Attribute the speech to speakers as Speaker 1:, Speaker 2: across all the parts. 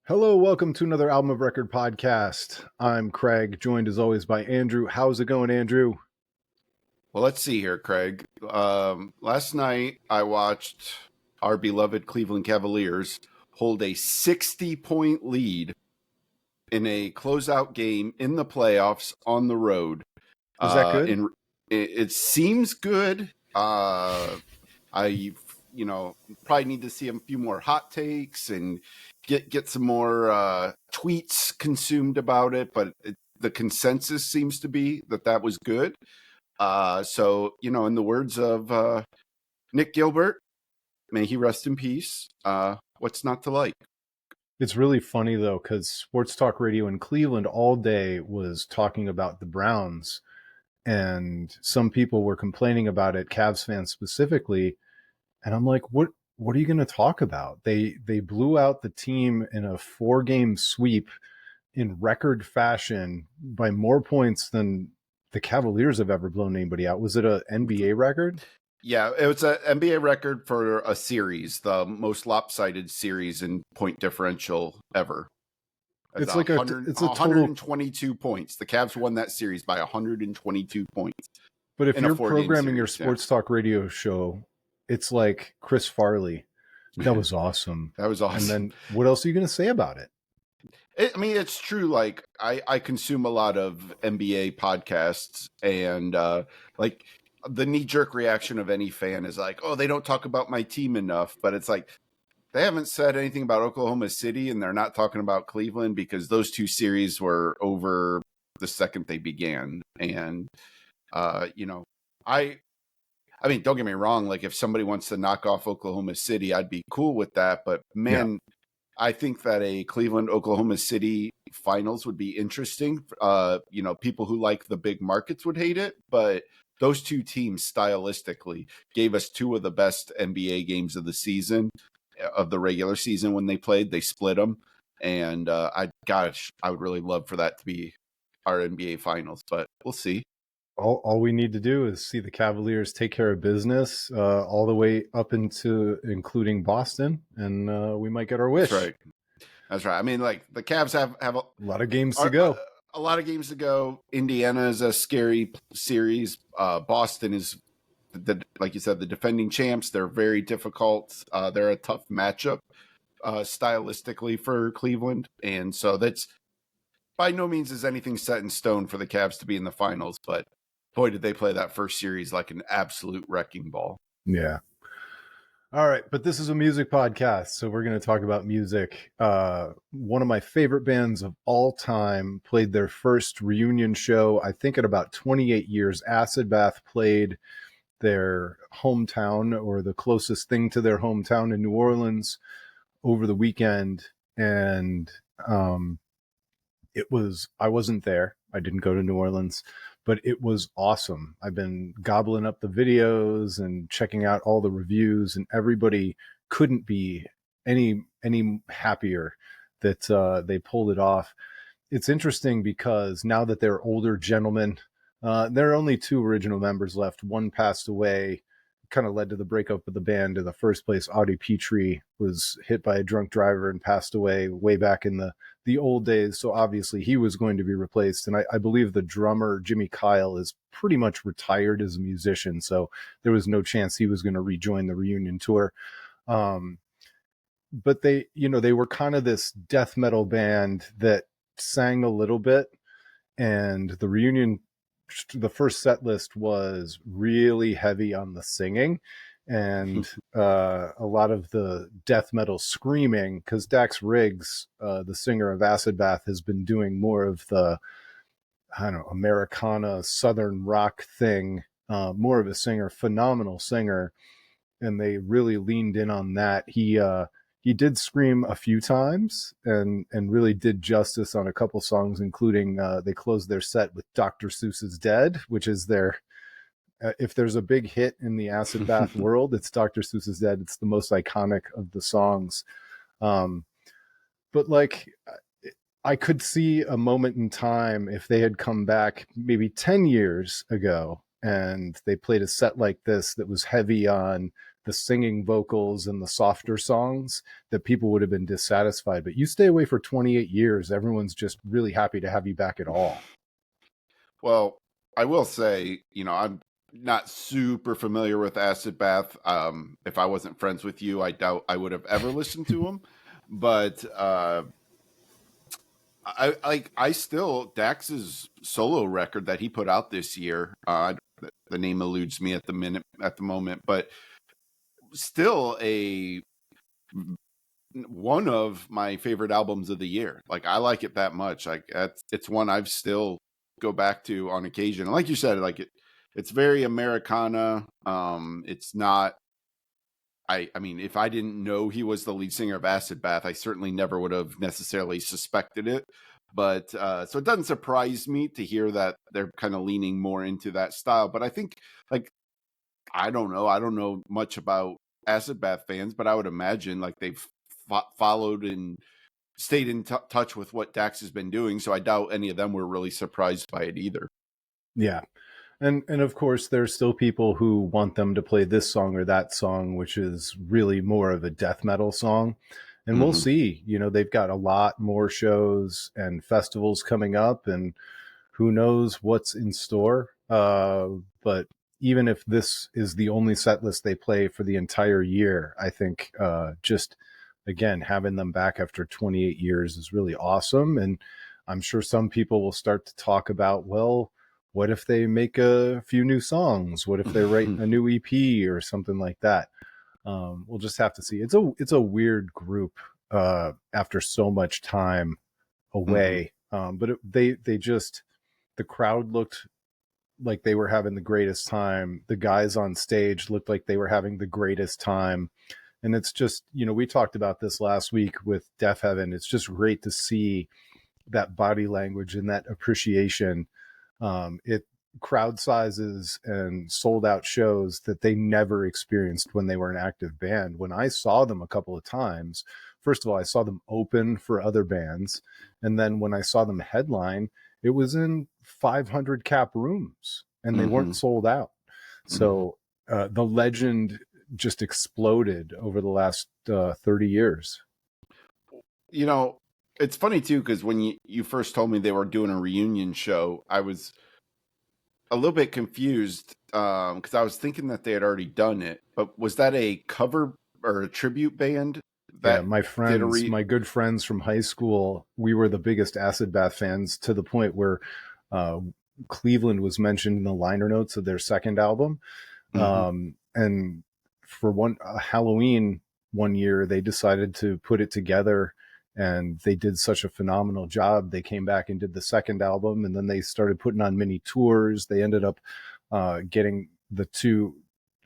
Speaker 1: Hello, welcome to another Album of Record podcast. I'm Craig, joined as always by Andrew. How's it going, Andrew?
Speaker 2: Well, let's see here, Craig. Last night I watched our beloved Cleveland Cavaliers hold a 60-point lead in a closeout game in the playoffs on the road.
Speaker 1: Was that good?
Speaker 2: It seems good. I probably need to see a few more hot takes and get some more tweets consumed about it, but the consensus seems to be that was good. So, in the words of Nick Gilbert, may he rest in peace. What's not to like?
Speaker 1: It's really funny, though, because sports talk radio in Cleveland all day was talking about the Browns, and some people were complaining about it, Cavs fans specifically. And I'm like, what are you going to talk about? They blew out the team in a 4-game sweep in record fashion by more points than the Cavaliers have ever blown anybody out. Was it an NBA record?
Speaker 2: Yeah, it was an NBA record for a series, the most lopsided series in point differential ever.
Speaker 1: It's
Speaker 2: 122 points. The Cavs won that series by 122 points.
Speaker 1: But if you're programming your sports talk radio show, it's like Chris Farley. That was awesome.
Speaker 2: That was awesome.
Speaker 1: And then what else are you going to say about it?
Speaker 2: It's true. Like I consume a lot of NBA podcasts, and like the knee-jerk reaction of any fan is like, oh, they don't talk about my team enough. But it's like they haven't said anything about Oklahoma City, and they're not talking about Cleveland because those two series were over the second they began. And I mean, don't get me wrong. Like if somebody wants to knock off Oklahoma City, I'd be cool with that. But man. Yeah. I think that a Cleveland-Oklahoma City finals would be interesting. People who like the big markets would hate it, but those two teams stylistically gave us two of the best NBA games of the season, of the regular season when they played. They split them, and I would really love for that to be our NBA finals, but we'll see.
Speaker 1: All we need to do is see the Cavaliers take care of business all the way up into including Boston, and we might get our wish.
Speaker 2: That's right. I mean, like the Cavs have a
Speaker 1: lot of games to go.
Speaker 2: A lot of games to go. Indiana is a scary series. Boston is, like you said, the defending champs. They're very difficult. They're a tough matchup stylistically for Cleveland, and so that's by no means is anything set in stone for the Cavs to be in the finals, but boy, did they play that first series like an absolute wrecking ball.
Speaker 1: Yeah. All right. But this is a music podcast, so we're going to talk about music. One of my favorite bands of all time played their first reunion show, I think at about 28 years. Acid Bath played their hometown, or the closest thing to their hometown, in New Orleans over the weekend. And I wasn't there. I didn't go to New Orleans, but it was awesome. I've been gobbling up the videos and checking out all the reviews, and everybody couldn't be any happier that they pulled it off. It's interesting because now that they're older gentlemen, there are only two original members left. One passed away, kind of led to the breakup of the band in the first place. Audie Petrie was hit by a drunk driver and passed away way back in the old days. So obviously he was going to be replaced. And I believe the drummer, Jimmy Kyle, is pretty much retired as a musician. So there was no chance he was going to rejoin the reunion tour. But they were kind of this death metal band that sang a little bit, and the reunion, the first set list was really heavy on the singing and a lot of the death metal screaming, because Dax Riggs, the singer of Acid Bath, has been doing more of the, Americana Southern rock thing, more of a singer, phenomenal singer. And they really leaned in on that. He did scream a few times and really did justice on a couple songs, including they closed their set with Dr. Seuss's Dead, which is their, if there's a big hit in the Acid Bath world, it's Dr. Seuss's Dead. It's the most iconic of the songs. But like, I could see a moment in time if they had come back maybe 10 years ago and they played a set like this that was heavy on the singing vocals and the softer songs, that people would have been dissatisfied. But you stay away for 28 years, everyone's just really happy to have you back at all.
Speaker 2: Well, I will say, I'm not super familiar with Acid Bath. If I wasn't friends with you, I doubt I would have ever listened to them. But I still, Dax's solo record that he put out this year, the name eludes me at the moment, but still one of my favorite albums of the year. Like, I like it that much. Like, it's one I've still go back to on occasion. And like you said, like it's very Americana. It's not, I mean, if I didn't know he was the lead singer of Acid Bath, I certainly never would have necessarily suspected it. But so it doesn't surprise me to hear that they're kind of leaning more into that style. But I think, like, I don't know much about Acid Bath fans, but I would imagine like they've followed and stayed in touch with what Dax has been doing. So I doubt any of them were really surprised by it either.
Speaker 1: Yeah. And of course, there's still people who want them to play this song or that song, which is really more of a death metal song. And we'll see, they've got a lot more shows and festivals coming up, and who knows what's in store. But even if this is the only set list they play for the entire year, I think just, again, having them back after 28 years is really awesome. And I'm sure some people will start to talk about, well, what if they make a few new songs? What if they write a new EP or something like that? We'll just have to see. It's a weird group after so much time away. But the crowd looked like they were having the greatest time. The guys on stage looked like they were having the greatest time. And it's just, we talked about this last week with Deaf Heaven. It's just great to see that body language and that appreciation. It crowd sizes and sold out shows that they never experienced when they were an active band. When I saw them a couple of times, first of all, I saw them open for other bands. And then when I saw them headline, it was in 500 cap rooms and they weren't sold out. So the legend just exploded over the last 30 years.
Speaker 2: It's funny too, because when you first told me they were doing a reunion show, I was a little bit confused because I was thinking that they had already done it. But was that a cover or a tribute band?
Speaker 1: Yeah, my friends, my good friends from high school, we were the biggest Acid Bath fans, to the point where Cleveland was mentioned in the liner notes of their second album. And for Halloween one year, they decided to put it together, and they did such a phenomenal job. They came back and did the second album, and then they started putting on mini tours. They ended up getting the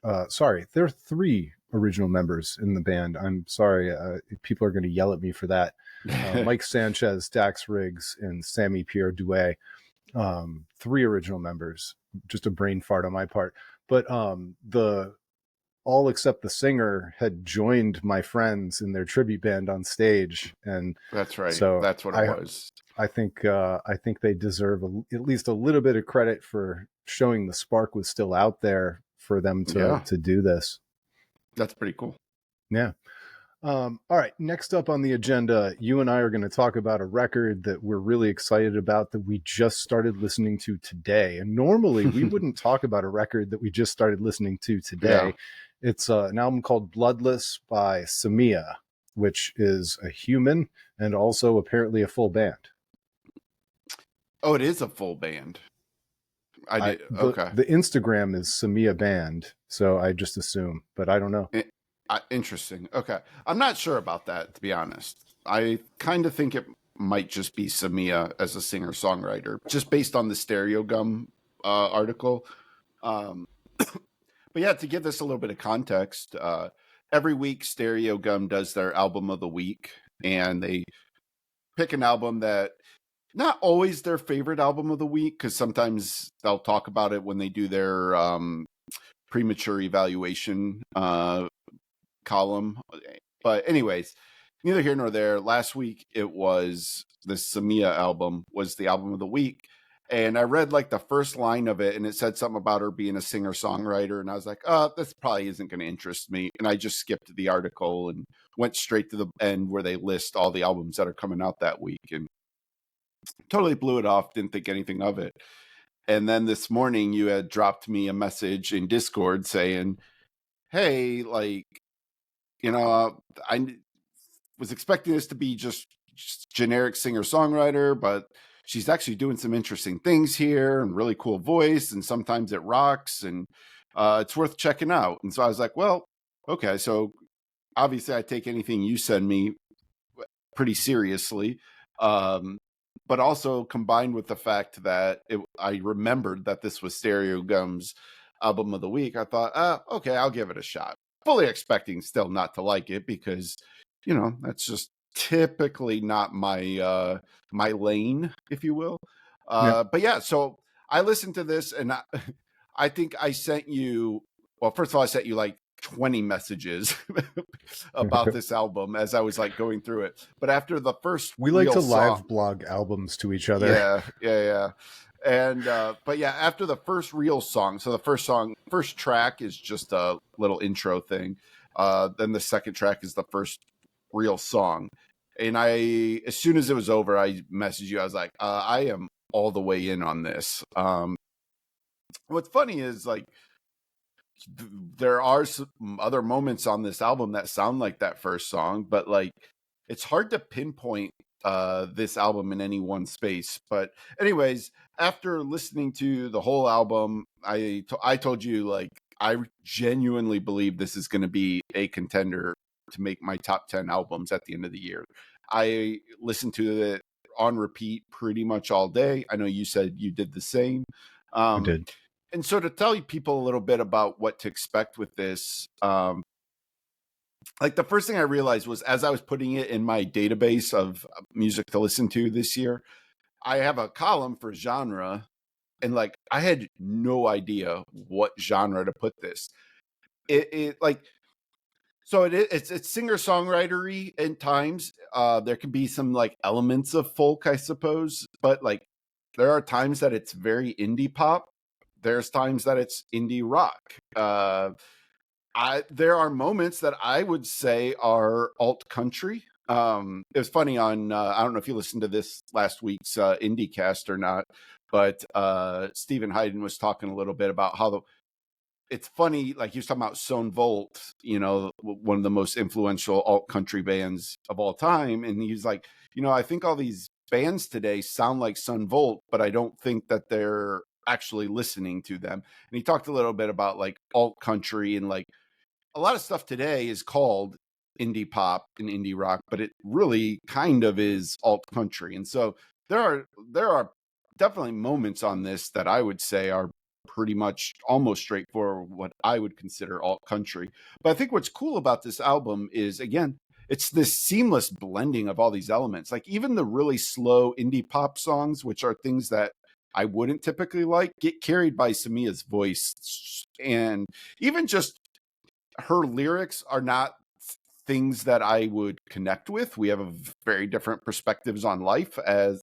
Speaker 1: there are 3 original members in the band. I'm sorry. People are going to yell at me for that. Mike Sanchez, Dax Riggs, and Sammy Pierre Douay. 3 original members, just a brain fart on my part. But all except the singer had joined my friends in their tribute band on stage. And
Speaker 2: that's right.
Speaker 1: So
Speaker 2: that's what it was.
Speaker 1: I think they deserve at least a little bit of credit for showing the spark was still out there for them to do this.
Speaker 2: That's pretty cool.
Speaker 1: Yeah. All right. Next up on the agenda, you and I are going to talk about a record that we're really excited about that we just started listening to today. And normally we wouldn't talk about a record that we just started listening to today. Yeah. It's an album called Bloodless by Samia, which is a human and also apparently a full band.
Speaker 2: Oh, it is a full band. Okay.
Speaker 1: The Instagram is Samia Band, so I just assume, but I don't know.
Speaker 2: Interesting. Okay. I'm not sure about that, to be honest. I kind of think it might just be Samia as a singer-songwriter, just based on the Stereo Gum article. But yeah, to give this a little bit of context, every week Stereo Gum does their album of the week, and they pick an album that not always their favorite album of the week, because sometimes they'll talk about it when they do their premature evaluation column. But anyways, neither here nor there. Last week it was the Samia album was the album of the week, And I read like the first line of it, and it said something about her being a singer-songwriter. And I was like, oh, this probably isn't going to interest me. And I just skipped the article and went straight to the end where they list all the albums that are coming out that week, and totally blew it off, didn't think anything of it. And then this morning you had dropped me a message in Discord saying, hey, like, I was expecting this to be just generic singer-songwriter, but she's actually doing some interesting things here and really cool voice, and sometimes it rocks, and it's worth checking out. And so I was like, well, okay. So obviously I take anything you send me pretty seriously. But also combined with the fact that I remembered that this was Stereo Gum's album of the week, I thought, okay, I'll give it a shot. Fully expecting still not to like it because, that's just typically not my my lane, if you will. But yeah, so I listened to this, and I think I sent you. Well, first of all, I sent you like 20 messages about this album as I was like going through it. But after the first,
Speaker 1: we like to live blog albums to each other.
Speaker 2: Yeah. And but yeah, after the first real song, so the first track is just a little intro thing. Then the second track is the first real song. And as soon as it was over, I messaged you. I was like, I am all the way in on this. What's funny is like, there are some other moments on this album that sound like that first song, but like it's hard to pinpoint this album in any one space. But anyways, after listening to the whole album, I told you, like, I genuinely believe this is going to be a contender to make my top 10 albums at the end of the year. I listened to it on repeat pretty much all day. I know you said you did the same.
Speaker 1: I did.
Speaker 2: And so to tell people a little bit about what to expect with this, like the first thing I realized was as I was putting it in my database of music to listen to this year, I have a column for genre, and like I had no idea what genre to put this. It's singer-songwritery in times. There can be some like elements of folk, I suppose, but like there are times that it's very indie pop. There's times that it's indie rock. There are moments that I would say are alt country. It was funny on, I don't know if you listened to this last week's IndieCast or not, but Stephen Hayden was talking a little bit about how it's funny, like he was talking about Son Volt, one of the most influential alt country bands of all time. And he's like, I think all these bands today sound like Son Volt, but I don't think that they're actually listening to them. And he talked a little bit about like alt country, and like a lot of stuff today is called indie pop and indie rock, but it really kind of is alt country. And so there are definitely moments on this that I would say are pretty much almost straightforward, what I would consider alt country. But I think what's cool about this album is, again, it's this seamless blending of all these elements. Like even the really slow indie pop songs, which are things that I wouldn't typically like, get carried by Samia's voice. And even just her lyrics are not things that I would connect with. We have a very different perspectives on life, as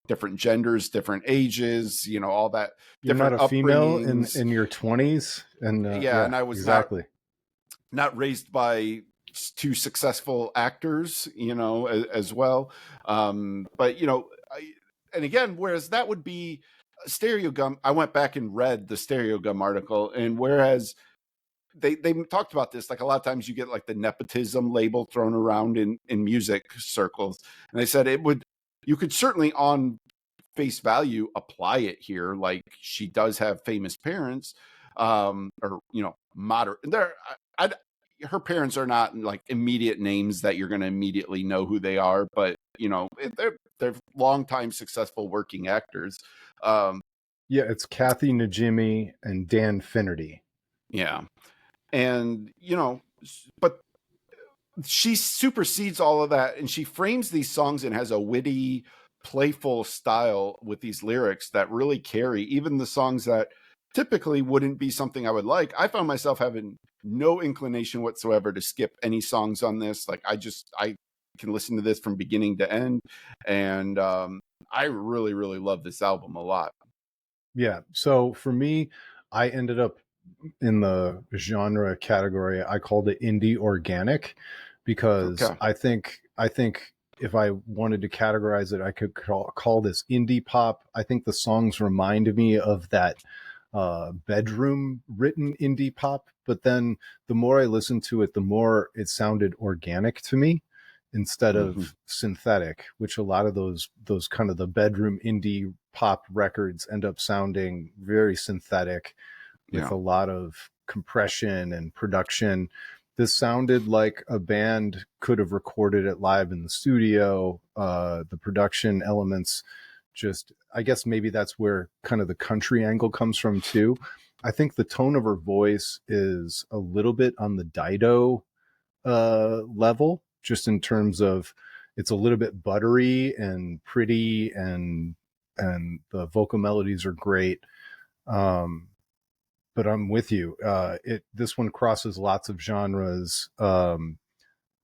Speaker 2: different genders, different ages, all that.
Speaker 1: You're not a female in your 20s, and
Speaker 2: and I was
Speaker 1: exactly
Speaker 2: not raised by two successful actors, as well. But and again, whereas that would be Stereo Gum, I went back and read the Stereo Gum article, and whereas they talked about this, like a lot of times you get like the nepotism label thrown around in music circles, and they said you could certainly on face value apply it here. Like she does have famous parents, or moderate. Her parents are not like immediate names that you're going to immediately know who they are, but they're longtime successful working actors.
Speaker 1: It's Kathy Najimy and Dan Finnerty.
Speaker 2: Yeah. And, but she supersedes all of that, and she frames these songs and has a witty, playful style with these lyrics that really carry even the songs that typically wouldn't be something I would like. I found myself having no inclination whatsoever to skip any songs on this. Like I can listen to this from beginning to end. And I really, really love this album a lot.
Speaker 1: Yeah. So for me, I ended up in the genre category. I called it indie organic because
Speaker 2: Okay.
Speaker 1: I think if I wanted to categorize it, I could call this indie pop. I think the songs remind me of that bedroom written indie pop, but then the more I listened to it, the more it sounded organic to me instead
Speaker 2: Mm-hmm.
Speaker 1: of synthetic, which a lot of those kind of the bedroom indie pop records end up sounding very synthetic with
Speaker 2: Yeah.
Speaker 1: a lot of compression and production. This sounded like a band could have recorded it live in the studio. The production elements, just, I guess maybe that's where kind of the country angle comes from too. I think the tone of her voice is a little bit on the Dido level, just in terms of it's a little bit buttery and pretty, and the vocal melodies are great. Um, but I'm with you. This one crosses lots of genres.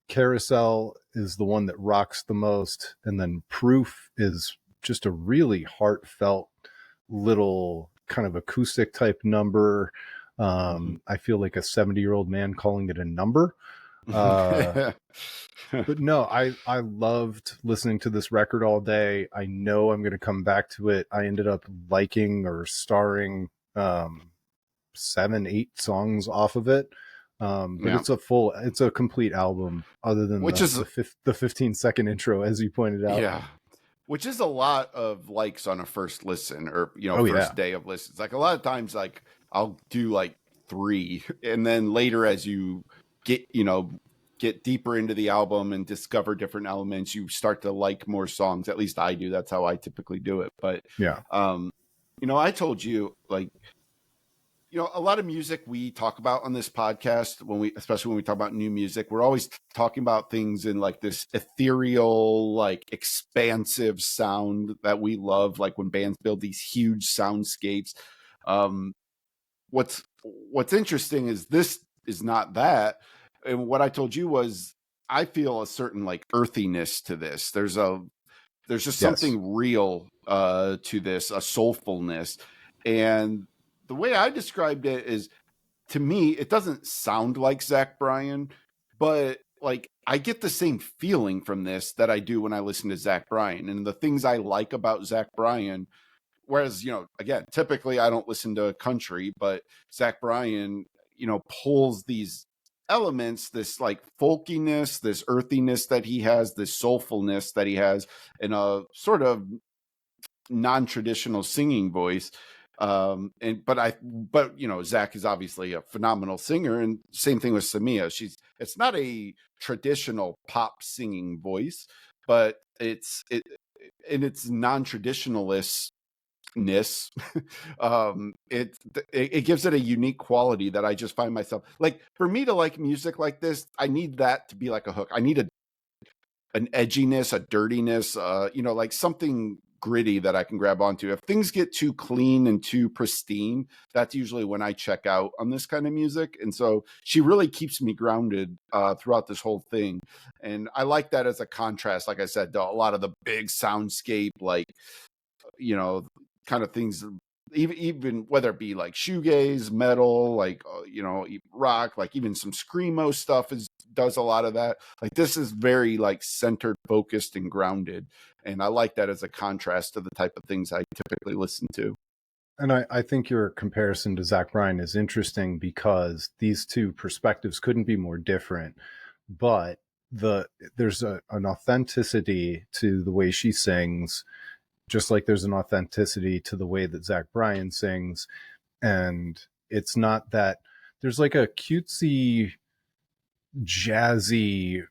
Speaker 1: Carousel is the one that rocks the most, and then Proof is just a really heartfelt little kind of acoustic type number. I feel like a 70-year-old man calling it a number. Uh,
Speaker 2: Mm-hmm.
Speaker 1: but no, I loved listening to this record all day. I know I'm going to come back to it. I ended up liking or starring 7-8 songs off of it. But
Speaker 2: Yeah.
Speaker 1: it's a complete album other than
Speaker 2: Which is,
Speaker 1: the 15-second intro, as you pointed out.
Speaker 2: yeah. Which is a lot of likes on a first listen, or,
Speaker 1: Oh yeah.
Speaker 2: first day of listens. Like, a lot of times, like, I'll do like 3, and then later, as you get, get deeper into the album and discover different elements, you start to like more songs. At least I do. That's how I typically do it. But,
Speaker 1: Yeah.
Speaker 2: I told you, like, a lot of music we talk about on this podcast, especially when we talk about new music, we're always talking about things in like this ethereal, like expansive sound that we love. Like when bands build these huge soundscapes. What's interesting is this is not that. And what I told you was, I feel a certain like earthiness to this. There's just
Speaker 1: Yes.
Speaker 2: something real to this, a soulfulness. And the way I described it is, to me, it doesn't sound like Zach Bryan, but like I get the same feeling from this that I do when I listen to Zach Bryan. And the things I like about Zach Bryan, whereas, again, typically I don't listen to country, but Zach Bryan, pulls these elements, this like folkiness, this earthiness that he has, this soulfulness that he has, in a sort of non-traditional singing voice. But Zach is obviously a phenomenal singer, and same thing with Samia. It's not a traditional pop singing voice, but it's non-traditionalistness. It gives it a unique quality that I just find myself, like, for me to like music like this, I need that to be like a hook. I need an edginess, a dirtiness, like something gritty that I can grab onto. If things get too clean and too pristine, that's usually when I check out on this kind of music. And so she really keeps me grounded throughout this whole thing. And I like that as a contrast, like I said, to a lot of the big soundscape, like, kind of things, even whether it be like shoegaze, metal, like, rock, like even some screamo stuff does a lot of that. Like, this is very like centered, focused, and grounded, and I like that as a contrast to the type of things I typically listen to.
Speaker 1: And I think your comparison to Zach Bryan is interesting because these two perspectives couldn't be more different. But there's an authenticity to the way she sings, just like there's an authenticity to the way that Zach Bryan sings. And it's not that there's like a cutesy, jazzy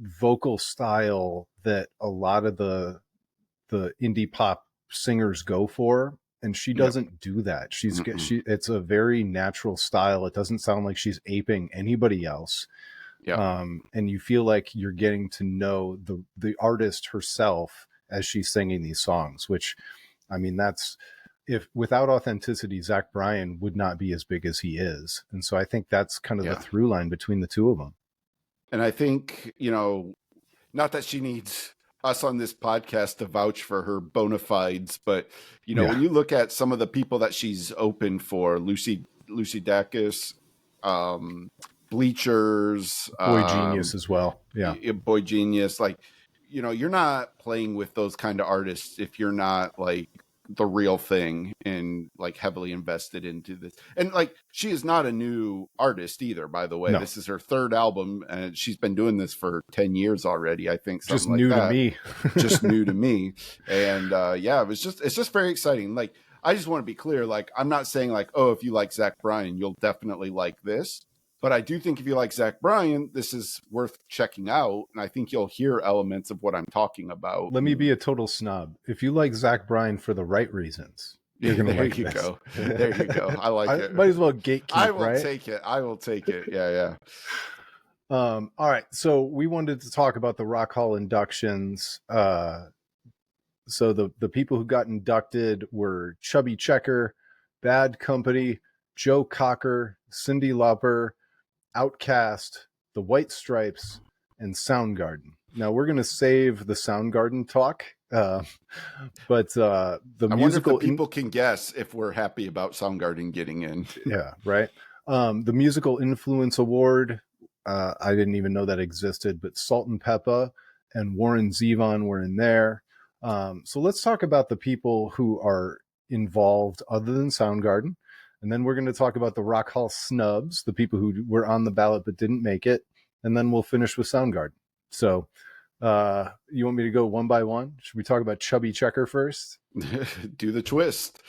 Speaker 1: vocal style that a lot of the indie pop singers go for, and she
Speaker 2: Yep.
Speaker 1: doesn't do that. It's a very natural style. It doesn't sound like she's aping anybody else.
Speaker 2: Yeah.
Speaker 1: And you feel like you're getting to know the artist herself as she's singing these songs, which, I mean, that's, if without authenticity, Zach Bryan would not be as big as he is. And so I think that's kind of the through line between the two of them.
Speaker 2: And I think, not that she needs us on this podcast to vouch for her bona fides, but
Speaker 1: Yeah.
Speaker 2: when you look at some of the people that she's opened for, Lucy Dacus, Bleachers,
Speaker 1: Boy Genius as well. Yeah.
Speaker 2: Boy Genius, like, you're not playing with those kind of artists if you're not like the real thing and like heavily invested into this. And like, she is not a new artist either, by the way.
Speaker 1: No.
Speaker 2: This is her third album, and she's been doing this for 10 years already, I think.
Speaker 1: Just
Speaker 2: Something
Speaker 1: new
Speaker 2: like
Speaker 1: to
Speaker 2: that.
Speaker 1: me.
Speaker 2: Just new to me. And it's just very exciting. Like, I just want to be clear, like, I'm not saying like, oh, if you like Zach Bryan, you'll definitely like this. But I do think if you like Zach Bryan, this is worth checking out. And I think you'll hear elements of what I'm talking about.
Speaker 1: Let me be a total snob. If you like Zach Bryan for the right reasons, you're going to like this.
Speaker 2: Go. There you go. I like it.
Speaker 1: Might as well gatekeep,
Speaker 2: I will
Speaker 1: right?
Speaker 2: take it. I will take it. Yeah.
Speaker 1: All right. So we wanted to talk about the Rock Hall inductions. So the people who got inducted were Chubby Checker, Bad Company, Joe Cocker, Cyndi Lauper, OutKast, the White Stripes, and Soundgarden. Now we're going to save the Soundgarden talk, but the
Speaker 2: I
Speaker 1: musical
Speaker 2: wonder if the people can guess if we're happy about Soundgarden getting in.
Speaker 1: Yeah, right. The Musical Influence Award, I didn't even know that existed, but Salt and Peppa and Warren Zevon were in there. So let's talk about the people who are involved other than Soundgarden. And then we're going to talk about the Rock Hall Snubs, the people who were on the ballot but didn't make it. And then we'll finish with Soundgarden. So you want me to go one by one? Should we talk about Chubby Checker first?
Speaker 2: Do the twist.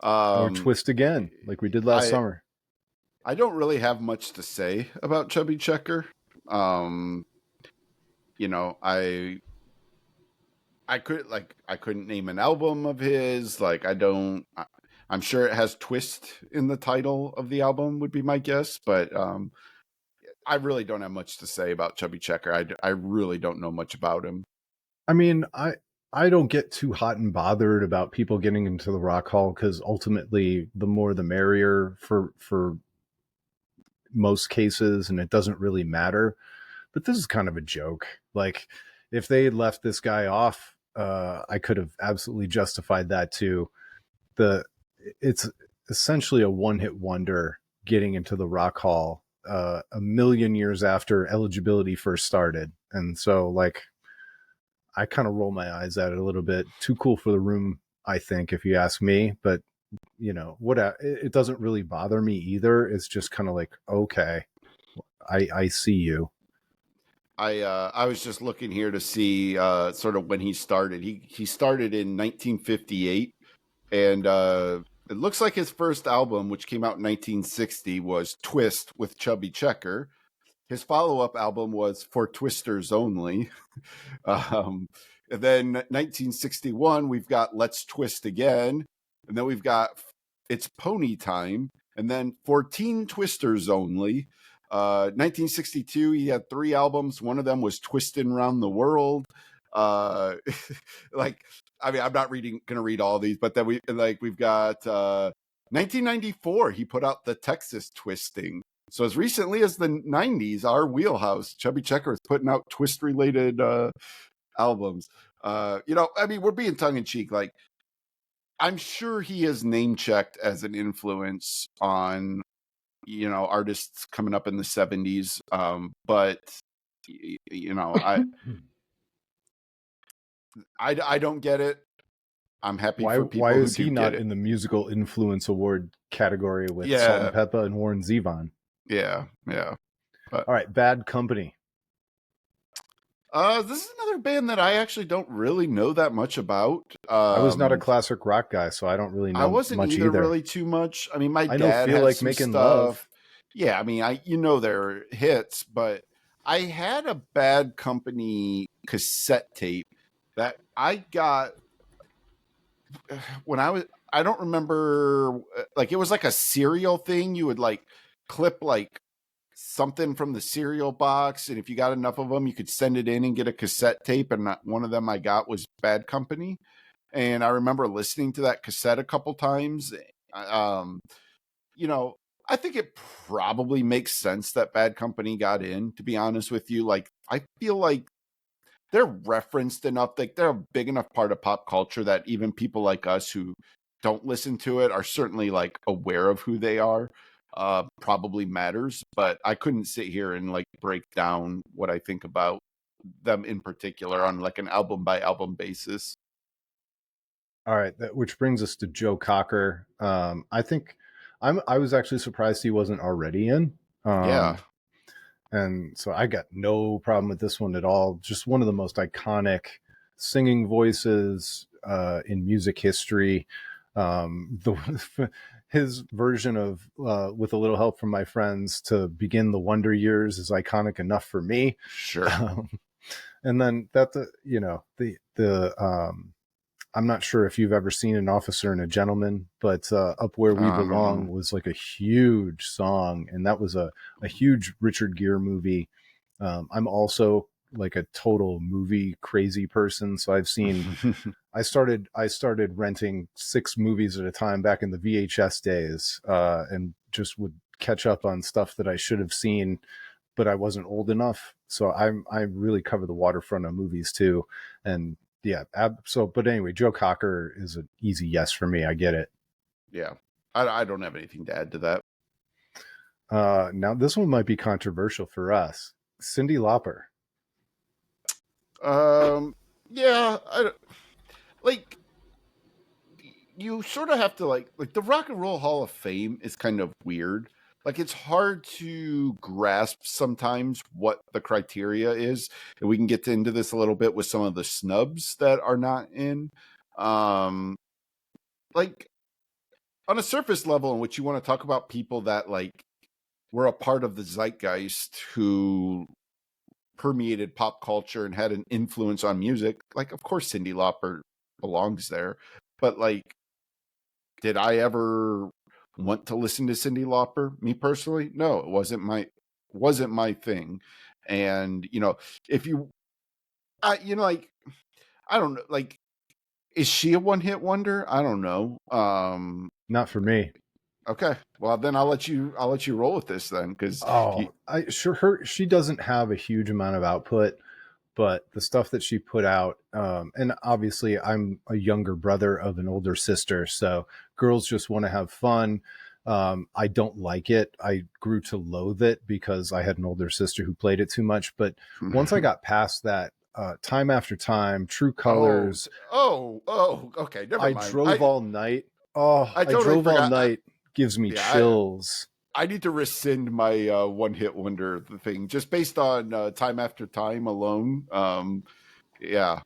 Speaker 1: Or twist again, like we did last summer.
Speaker 2: I don't really have much to say about Chubby Checker. I couldn't name an album of his. Like, I'm sure it has twist in the title of the album would be my guess, but I really don't have much to say about Chubby Checker. I really don't know much about him.
Speaker 1: I mean, I don't get too hot and bothered about people getting into the Rock Hall, because ultimately the more the merrier for most cases, and it doesn't really matter. But this is kind of a joke. Like, if they had left this guy off, I could have absolutely justified that too. It's essentially a one-hit wonder getting into the Rock Hall a million years after eligibility first started. And so, like, I kind of roll my eyes at it a little bit. Too cool for the room, I think, if you ask me. But it doesn't really bother me either. It's just kind of like, okay, I see you.
Speaker 2: I was just looking here to see sort of when he started. He started in 1958, and it looks like his first album, which came out in 1960, was Twist with Chubby Checker. His follow-up album was For Twisters Only. And then 1961, we've got Let's Twist Again. And then we've got It's Pony Time. And then 14 Twisters Only. 1962, he had 3 albums. One of them was Twistin' Around the World. I'm not going to read all these, but then we've got 1994, he put out The Texas Twisting. So as recently as the 90s, our wheelhouse, Chubby Checker is putting out twist-related albums. We're being tongue-in-cheek. Like, I'm sure he is name-checked as an influence on, artists coming up in the 70s. But, I don't get it. I'm happy for people
Speaker 1: why
Speaker 2: who
Speaker 1: is he not in the Musical Influence Award category with Salt and Peppa and Warren Zevon?
Speaker 2: Yeah.
Speaker 1: But, all right, Bad Company.
Speaker 2: This is another band that I actually don't really know that much about.
Speaker 1: I was not a classic rock guy, so I don't really know. I wasn't much either.
Speaker 2: Really too much. I mean, my dad
Speaker 1: Feel
Speaker 2: had
Speaker 1: Like
Speaker 2: some
Speaker 1: Making
Speaker 2: stuff.
Speaker 1: Love.
Speaker 2: Yeah, I mean, their hits, but I had a Bad Company cassette tape that I got when I don't remember, like, it was like a cereal thing. You would like clip like something from the cereal box, and if you got enough of them, you could send it in and get a cassette tape. And one of them I got was Bad Company, and I remember listening to that cassette a couple times. I think it probably makes sense that Bad Company got in, to be honest with you. Like, I feel like they're referenced enough, like they're a big enough part of pop culture that even people like us who don't listen to it are certainly like aware of who they are. Probably matters, but I couldn't sit here and like break down what I think about them in particular on like an album by album basis.
Speaker 1: All right, which brings us to Joe Cocker. I think I was actually surprised he wasn't already in.
Speaker 2: Yeah.
Speaker 1: And so I got no problem with this one at all. Just one of the most iconic singing voices in music history. His version of "With a Little Help from My Friends" to begin the Wonder Years is iconic enough for me.
Speaker 2: Sure.
Speaker 1: And then I'm not sure if you've ever seen An Officer and a Gentleman, but Up Where We Belong was like a huge song. And that was a huge Richard Gere movie. I'm also like a total movie crazy person. So I've seen, I started renting 6 movies at a time back in the VHS days, and just would catch up on stuff that I should have seen, but I wasn't old enough. So I really cover the waterfront of movies too. And yeah, but anyway, Joe Cocker is an easy yes for me. I get it.
Speaker 2: Yeah. I don't have anything to add to that.
Speaker 1: Now this one might be controversial for us. Cyndi Lauper.
Speaker 2: Yeah, like you sort of have to like the Rock and Roll Hall of Fame is kind of weird. Like it's hard to grasp sometimes what the criteria is, and we can get into this a little bit with some of the snubs that are not in. Like on a surface level, in which you want to talk about people that like were a part of the zeitgeist who permeated pop culture and had an influence on music, like of course Cyndi Lauper belongs there. But like, did I ever want to listen to Cyndi Lauper? Me personally, no, it wasn't my thing. And you know, if you like, I don't know, like, is she a one-hit wonder? I don't know.
Speaker 1: Not for me.
Speaker 2: Okay, well then I'll let you roll with this then, because
Speaker 1: she doesn't have a huge amount of output, but the stuff that she put out, and obviously I'm a younger brother of an older sister, so Girls Just Want to Have Fun. I don't like it. I grew to loathe it because I had an older sister who played it too much. But once I got past that, Time After Time, True Colors.
Speaker 2: Okay, never mind.
Speaker 1: I Drove All Night. Oh, I
Speaker 2: totally
Speaker 1: Drove
Speaker 2: forgot.
Speaker 1: All Night gives me chills.
Speaker 2: I need to rescind my one-hit wonder thing just based on Time After Time alone. Yeah,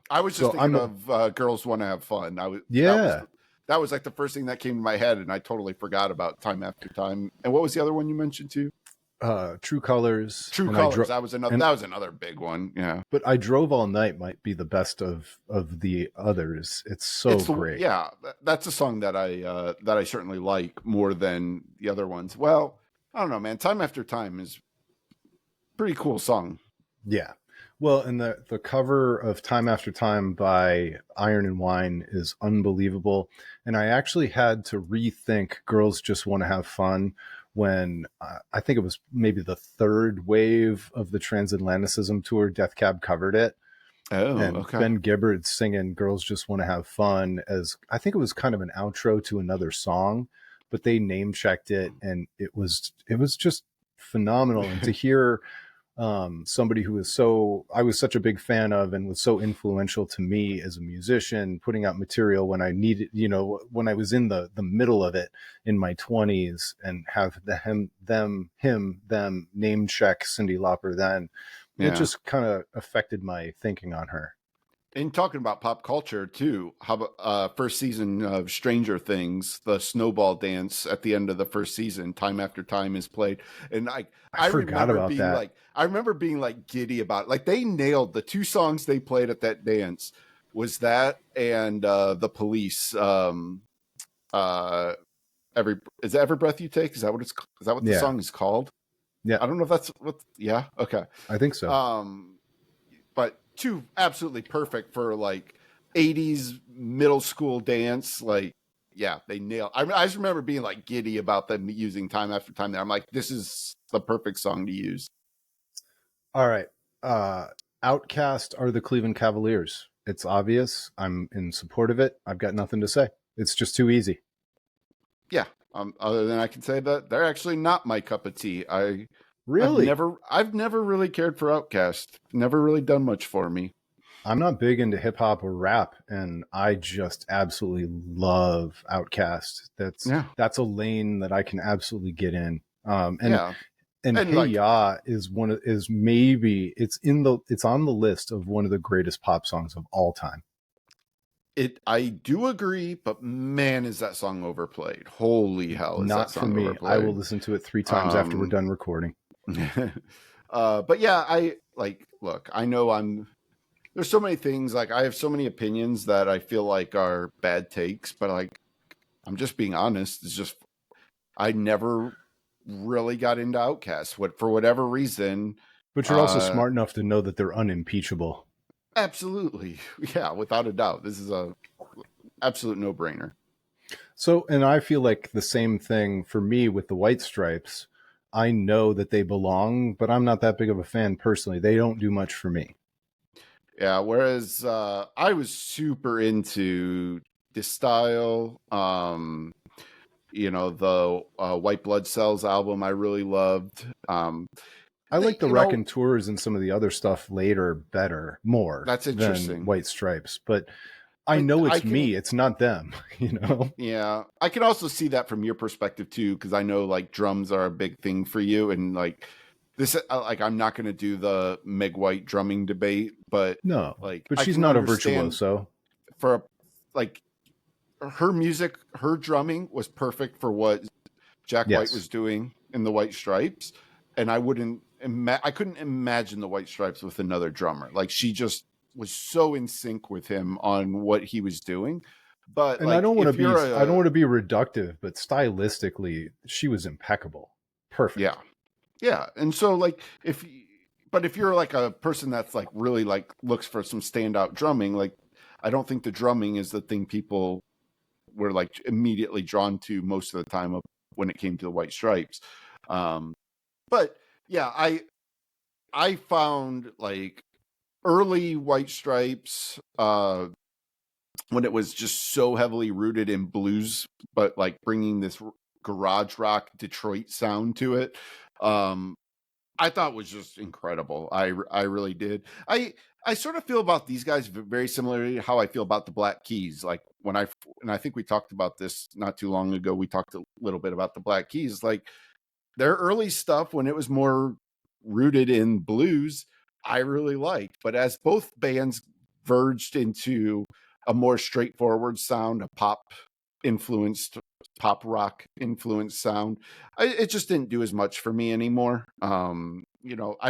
Speaker 2: I was just thinking of Girls Want to Have Fun. That was like the first thing that came to my head, and I totally forgot about Time After Time. And what was the other one you mentioned too?
Speaker 1: True Colors.
Speaker 2: That was another big one. Yeah,
Speaker 1: but I Drove All Night might be the best of the others. It's great.
Speaker 2: Yeah, that's a song that I certainly like more than the other ones. Well, I don't know, man. Time After Time is a pretty cool song.
Speaker 1: Yeah. Well, and the cover of Time After Time by Iron and Wine is unbelievable. And I actually had to rethink Girls Just Want to Have Fun when I think it was maybe the third wave of the Transatlanticism tour. Death Cab covered it.
Speaker 2: Oh,
Speaker 1: and
Speaker 2: okay.
Speaker 1: Ben Gibbard singing Girls Just Want to Have Fun as I think it was kind of an outro to another song, but they name checked it, and it was just phenomenal. And to hear somebody who I was such a big fan of and was so influential to me as a musician, putting out material when I needed, when I was in the middle of it in my 20s, and have them name check Cyndi Lauper then. It just kind of affected my thinking on her.
Speaker 2: And talking about pop culture too, how about first season of Stranger Things, the snowball dance at the end of the first season, Time After Time is played, and I
Speaker 1: forgot about
Speaker 2: being
Speaker 1: that.
Speaker 2: I remember being like giddy about it. Like they nailed the 2 songs they played at that dance. Was that and The Police? Is that Every Breath You Take? Is that what the song is called?
Speaker 1: Yeah,
Speaker 2: I don't know if that's what. Yeah, okay,
Speaker 1: I think so.
Speaker 2: But 2 absolutely perfect for like 80s middle school dance. Like, yeah, they nailed. I just remember being like giddy about them using Time After Time there. I'm like, this is the perfect song to use.
Speaker 1: All right. OutKast are the Cleveland Cavaliers. It's obvious. I'm in support of it. I've got nothing to say. It's just too easy.
Speaker 2: Yeah. Other than I can say that they're actually not my cup of tea. I've
Speaker 1: Really?
Speaker 2: never really cared for OutKast. Never really done much for me.
Speaker 1: I'm not big into hip hop or rap, and I just absolutely love OutKast.
Speaker 2: Yeah.
Speaker 1: That's a lane that I can absolutely get in.
Speaker 2: Yeah.
Speaker 1: And
Speaker 2: And
Speaker 1: Hey
Speaker 2: like
Speaker 1: Ya is maybe it's on the list of one of the greatest pop songs of all time.
Speaker 2: I do agree, but man, is that song overplayed. Holy hell, is that
Speaker 1: Not for
Speaker 2: song
Speaker 1: me. I will
Speaker 2: overplayed.
Speaker 1: listen to it 3 times after we're done recording.
Speaker 2: But yeah, look, I know there's so many things, like I have so many opinions that I feel like are bad takes, but like I'm just being honest. It's just I never really got into OutKast for whatever reason.
Speaker 1: But you're also smart enough to know that they're unimpeachable.
Speaker 2: Absolutely. Yeah, without a doubt. This is a absolute no-brainer.
Speaker 1: So, and I feel like the same thing for me with the White Stripes. I know that they belong, but I'm not that big of a fan personally. They don't do much for me.
Speaker 2: Yeah, whereas I was super into this style. The White Blood Cells album I really loved.
Speaker 1: I like the Raconteurs and some of the other stuff later better, more
Speaker 2: that's interesting.
Speaker 1: than White Stripes. But I know it's me. It's not them,
Speaker 2: Yeah. I can also see that from your perspective too, because I know like drums are a big thing for you. And like this, like I'm not going to do the Meg White drumming debate, but
Speaker 1: no,
Speaker 2: like,
Speaker 1: but she's not a virtuoso.
Speaker 2: For like her music, her drumming was perfect for what Jack White was doing in the White Stripes. And I couldn't imagine the White Stripes with another drummer. Like she just was so in sync with him on what he was doing. But
Speaker 1: and
Speaker 2: like,
Speaker 1: I don't want to be reductive, but stylistically, she was impeccable. Perfect.
Speaker 2: Yeah. Yeah. And so like if you're like a person that's like really like looks for some standout drumming, like I don't think the drumming is the thing people were like immediately drawn to most of the time when it came to the White Stripes. But yeah, I found like early White Stripes when it was just so heavily rooted in blues, but like bringing this garage rock Detroit sound to it. I thought was just incredible. I really did. I sort of feel about these guys very similarly to how I feel about the Black Keys. Like and I think we talked about this not too long ago. We talked a little bit about the Black Keys. Like their early stuff when it was more rooted in blues, I really liked. But as both bands verged into a more straightforward sound, a pop rock influenced sound, it just didn't do as much for me anymore. I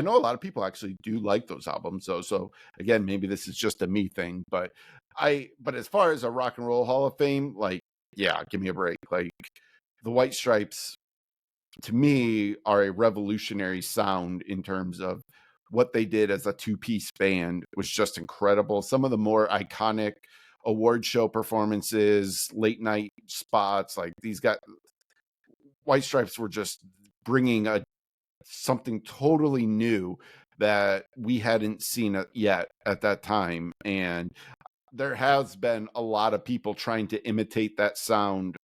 Speaker 2: know a lot of people actually do like those albums though. So again, maybe this is just a me thing, but as far as a Rock and Roll Hall of Fame, like, yeah, give me a break. Like the White Stripes to me are a revolutionary sound in terms of what they did as a two-piece band was just incredible. Some of the more iconic award show performances, late night spots, like these guys, White Stripes were just bringing something totally new that we hadn't seen yet at that time. And there has been a lot of people trying to imitate that sound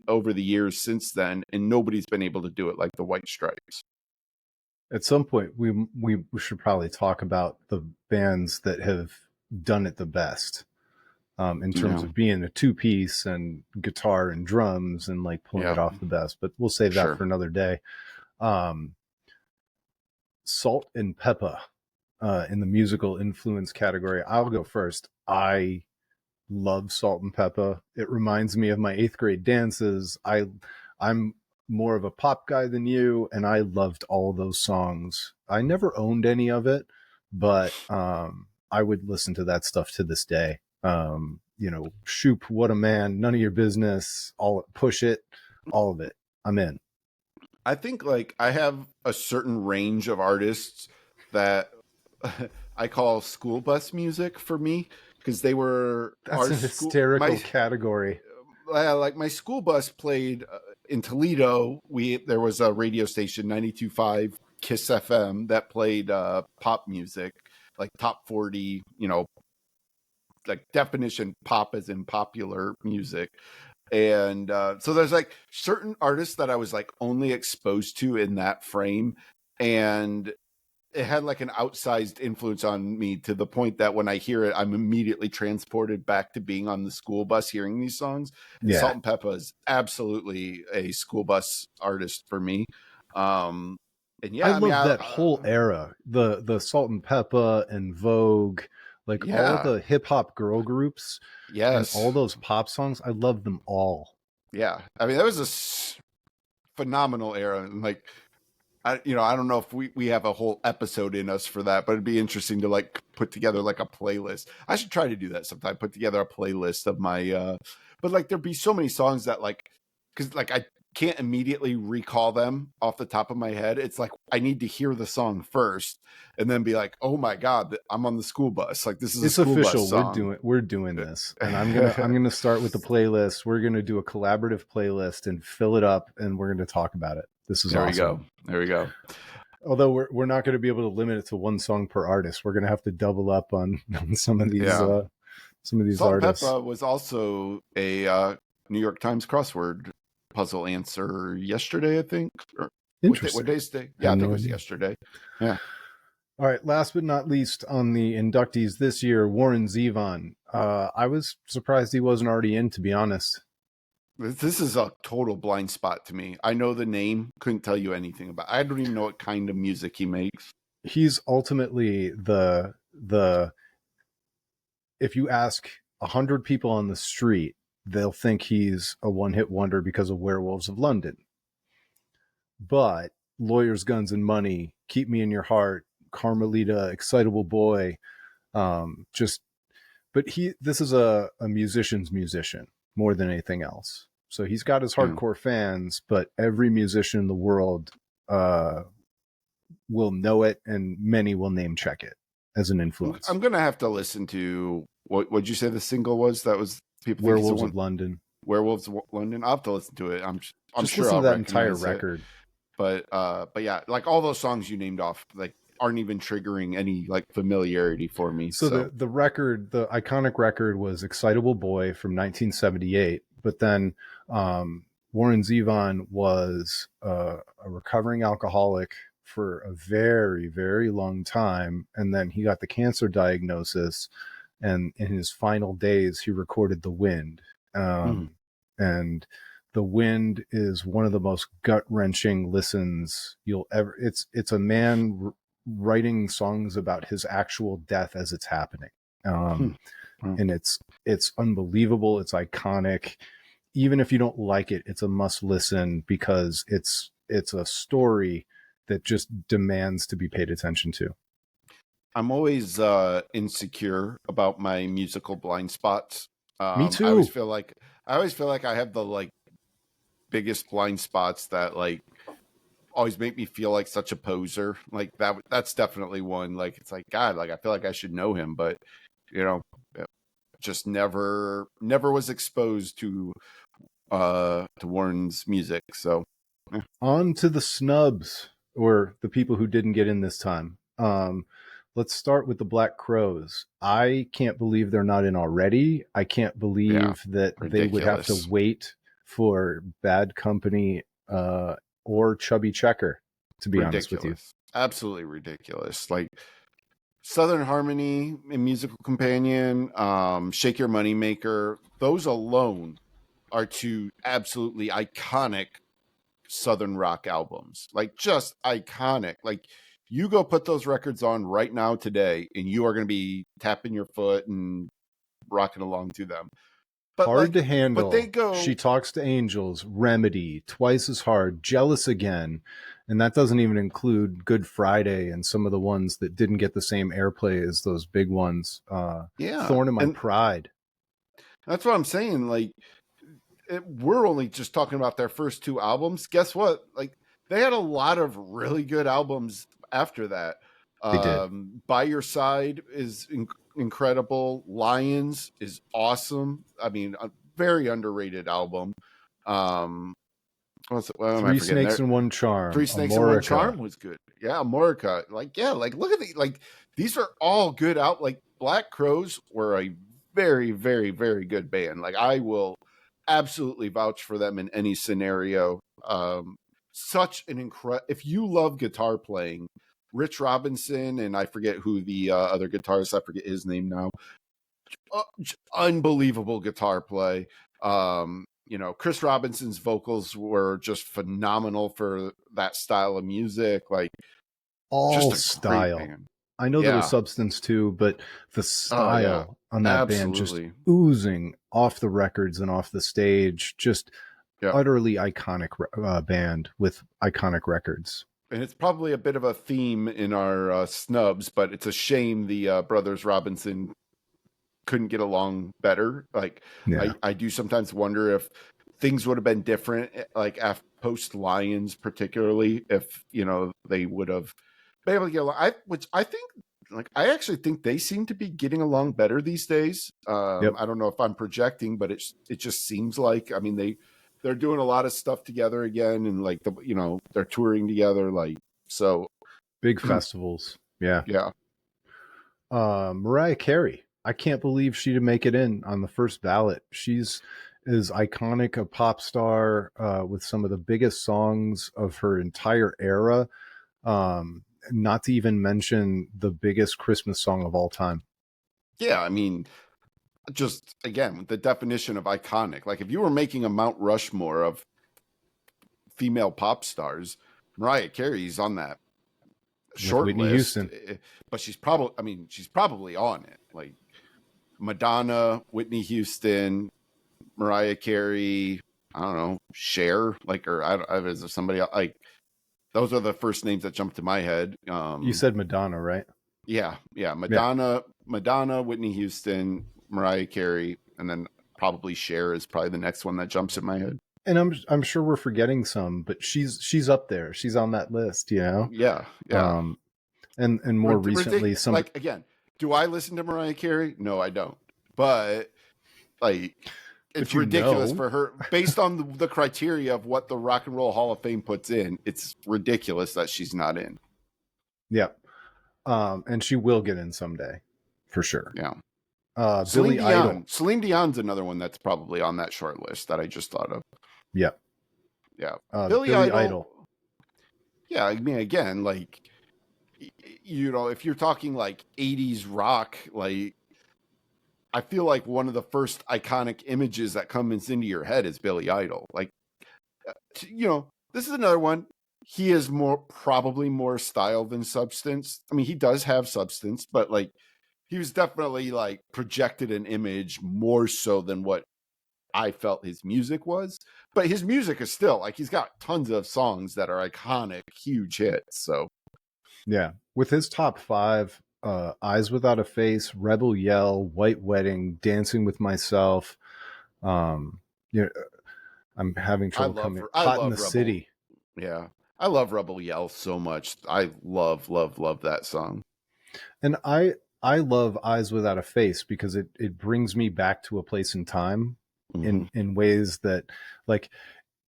Speaker 2: over the years since then, and nobody's been able to do it like the White Stripes.
Speaker 1: At some point, we should probably talk about the bands that have done it the best in terms of being a two-piece and guitar and drums and like pulling it off the best. But we'll save that for another day. Salt and Pepper in the musical influence category. I'll go first. I love Salt and Pepper. It reminds me of my 8th grade dances. I'm more of a pop guy than you, and I loved all those songs. I never owned any of it, but I would listen to that stuff to this day. Shoop, What a Man, None of Your Business, Push It, all of it. I'm in.
Speaker 2: I think like I have a certain range of artists that I call school bus music for me, because they were
Speaker 1: an hysterical category.
Speaker 2: Like my school bus played in Toledo. There was a radio station 92.5 Kiss FM that played pop music, like top 40, like definition pop as in popular music. And so there's like certain artists that I was like only exposed to in that frame, and it had like an outsized influence on me to the point that when I hear it, I'm immediately transported back to being on the school bus hearing these songs. And
Speaker 1: Yeah.
Speaker 2: Salt and Peppa is absolutely a school bus artist for me. And yeah,
Speaker 1: I love that whole era, the Salt and Peppa and Vogue, like all the hip hop girl groups, and all those pop songs. I love them all.
Speaker 2: Yeah, I mean that was a phenomenal era, and like I don't know if we have a whole episode in us for that, but it'd be interesting to like put together like a playlist. I should try to do that sometime. Put together a playlist of my, but like there'd be so many songs that like, because like I can't immediately recall them off the top of my head. It's like I need to hear the song first and then be like, oh my god, I'm on the school bus. Like this is
Speaker 1: it's
Speaker 2: a school
Speaker 1: official.
Speaker 2: Bus song.
Speaker 1: We're doing this, and I'm gonna start with the playlist. We're gonna do a collaborative playlist and fill it up, and we're gonna talk about it. This is awesome.
Speaker 2: There we go.
Speaker 1: Although we're not going to be able to limit it to one song per artist. We're going to have to double up on some of these
Speaker 2: Salt
Speaker 1: artists.
Speaker 2: Peppa was also a New York Times crossword puzzle answer yesterday, I think.
Speaker 1: Interesting.
Speaker 2: What day's today? Yeah, I think it was yesterday. Yeah.
Speaker 1: All right. Last but not least on the inductees this year, Warren Zevon. I was surprised he wasn't already in, to be honest.
Speaker 2: This is a total blind spot to me. I know the name, couldn't tell you anything about. I don't even know what kind of music he makes.
Speaker 1: He's ultimately the if you ask 100 people on the street, they'll think he's a one-hit wonder because of Werewolves of London. But Lawyers, Guns, and Money, Keep Me in Your Heart, Carmelita, Excitable Boy, this is a musician's musician more than anything else. So he's got his hardcore fans, but every musician in the world will know it, and many will name check it as an influence.
Speaker 2: I'm gonna have to listen to what'd you say the single was? That was people
Speaker 1: Werewolves of London.
Speaker 2: Werewolves of London. I'll have to listen to it. I'm
Speaker 1: just
Speaker 2: sure
Speaker 1: listen
Speaker 2: I'll
Speaker 1: to that entire record.
Speaker 2: But yeah, like all those songs you named off, like aren't even triggering any like familiarity for me.
Speaker 1: So the record, the iconic record, was Excitable Boy from 1978. But then Warren Zevon was a recovering alcoholic for a very, very long time. And then he got the cancer diagnosis. And in his final days, he recorded The Wind. And The Wind is one of the most gut-wrenching listens you'll ever... It's a man writing songs about his actual death as it's happening. And it's unbelievable. It's iconic. Even if you don't like it, it's a must listen because it's a story that just demands to be paid attention to.
Speaker 2: I'm always insecure about my musical blind spots.
Speaker 1: Me too.
Speaker 2: I always feel like I have the like biggest blind spots that like always make me feel like such a poser. Like that's definitely one. Like it's like God, like I feel like I should know him, but just never was exposed to Warren's music. So
Speaker 1: on to the snubs, or the people who didn't get in this time. Let's start with the Black Crowes. I can't believe they're not in already. I can't believe that ridiculous. They would have to wait for Bad Company or Chubby Checker, to be honest with you.
Speaker 2: Absolutely ridiculous. Like Southern Harmony and Musical Companion, Shake Your Money Maker, those alone are two absolutely iconic Southern rock albums. Like just iconic. Like you go put those records on right now today and you are going to be tapping your foot and rocking along to them. But
Speaker 1: Hard to handle.
Speaker 2: But they go.
Speaker 1: She Talks to Angels, Remedy, Twice as Hard, Jealous Again. And that doesn't even include Good Friday and some of the ones that didn't get the same airplay as those big ones. Thorn in My Pride.
Speaker 2: That's what I'm saying. Like, we're only just talking about their first two albums. Guess what? Like, they had a lot of really good albums after that.
Speaker 1: They did.
Speaker 2: By Your Side is incredible. Lions is awesome. I mean, a very underrated album.
Speaker 1: Three Snakes and One Charm.
Speaker 2: Three Snakes and One Charm was good. Yeah, Amorica. Like, look at the these are all good out. Like Black Crowes were a very, very, very good band. Like I will absolutely vouch for them in any scenario. Such an incredible. If you love guitar playing, Rich Robinson and I forget who the other guitarist. I forget his name now. Unbelievable guitar play. Chris Robinson's vocals were just phenomenal for that style of music. Like
Speaker 1: All
Speaker 2: just a
Speaker 1: style.
Speaker 2: great band.
Speaker 1: I know there was Substance too, but the style on that band just oozing off the records and off the stage, just utterly iconic band with iconic records.
Speaker 2: And it's probably a bit of a theme in our snubs, but it's a shame the brothers Robinson couldn't get along better. Like I do sometimes wonder if things would have been different, like after post Lions, particularly if they would have been able to get along. I actually think they seem to be getting along better these days. I don't know if I'm projecting, but it just seems like, I mean, they're doing a lot of stuff together again, and like they're touring together, like so
Speaker 1: big festivals. Yeah. Mariah Carey. I can't believe she didn't make it in on the first ballot. She's as iconic a pop star with some of the biggest songs of her entire era. Not to even mention the biggest Christmas song of all time.
Speaker 2: Yeah, I mean, just again, the definition of iconic. Like if you were making a Mount Rushmore of female pop stars, Mariah Carey's on that short
Speaker 1: Whitney
Speaker 2: list.
Speaker 1: Houston.
Speaker 2: But she's probably on it. Like Madonna, Whitney Houston, Mariah Carey, I don't know, Cher, like, or is there somebody else? Like, those are the first names that jumped to my head.
Speaker 1: You said Madonna, right?
Speaker 2: Yeah. Madonna, Whitney Houston, Mariah Carey, and then probably Cher is probably the next one that jumps in my head.
Speaker 1: And I'm sure we're forgetting some, but she's up there. She's on that list,
Speaker 2: Yeah.
Speaker 1: And more recently, some
Speaker 2: like again. Do I listen to Mariah Carey? No, I don't. But like, it's ridiculous for her based on the criteria of what the Rock and Roll Hall of Fame puts in. It's ridiculous that she's not in.
Speaker 1: Yeah. And she will get in someday for sure.
Speaker 2: Yeah.
Speaker 1: Billy Idol.
Speaker 2: Celine Dion's another one that's probably on that short list that I just thought of.
Speaker 1: Yeah.
Speaker 2: Yeah.
Speaker 1: Billy Idol.
Speaker 2: Yeah. I mean, again, like, if you're talking like 80s rock, like, I feel like one of the first iconic images that comes into your head is Billy Idol. Like, this is another one. He is probably more style than substance. I mean, he does have substance, but like, he was definitely like projected an image more so than what I felt his music was. But his music is still like, he's got tons of songs that are iconic, huge hits. So
Speaker 1: yeah, with his top 5, Eyes Without a Face, Rebel Yell, White Wedding, Dancing with Myself. I'm having trouble coming. Hot in the City.
Speaker 2: Yeah, I love Rebel Yell so much. I love that song.
Speaker 1: And I love Eyes Without a Face because it brings me back to a place in time in ways that, like,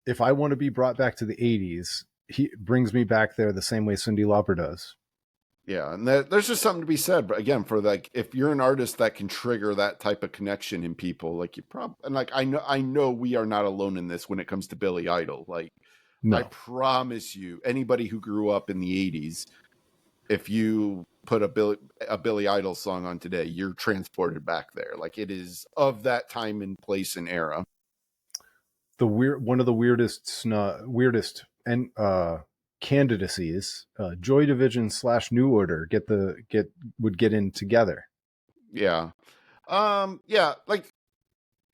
Speaker 1: if I want to be brought back to the 80s, he brings me back there the same way Cyndi Lauper does.
Speaker 2: Yeah, and there's just something to be said. But again, for like, if you're an artist that can trigger that type of connection in people, like I know we are not alone in this when it comes to Billy Idol. Like, no. I promise you, anybody who grew up in the 80s, if you put a Billy Idol song on today, you're transported back there. Like, it is of that time and place and era.
Speaker 1: One of the weirdest and candidacies, Joy Division / New Order would get in together.
Speaker 2: Yeah. Like,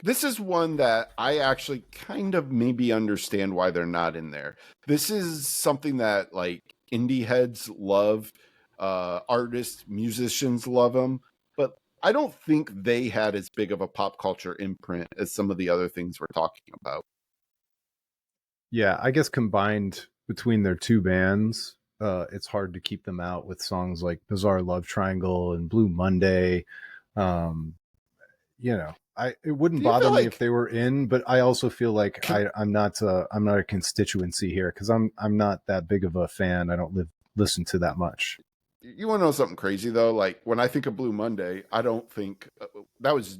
Speaker 2: this is one that I actually kind of maybe understand why they're not in there. This is something that like indie heads love, artists, musicians love them, but I don't think they had as big of a pop culture imprint as some of the other things we're talking about.
Speaker 1: Yeah, I guess combined between their two bands, it's hard to keep them out with songs like Bizarre Love Triangle and Blue Monday. It wouldn't bother me if they were in, but I also feel like I'm not a constituency here because I'm not that big of a fan. I don't listen to that much.
Speaker 2: You want to know something crazy though? Like when I think of Blue Monday, I don't think that was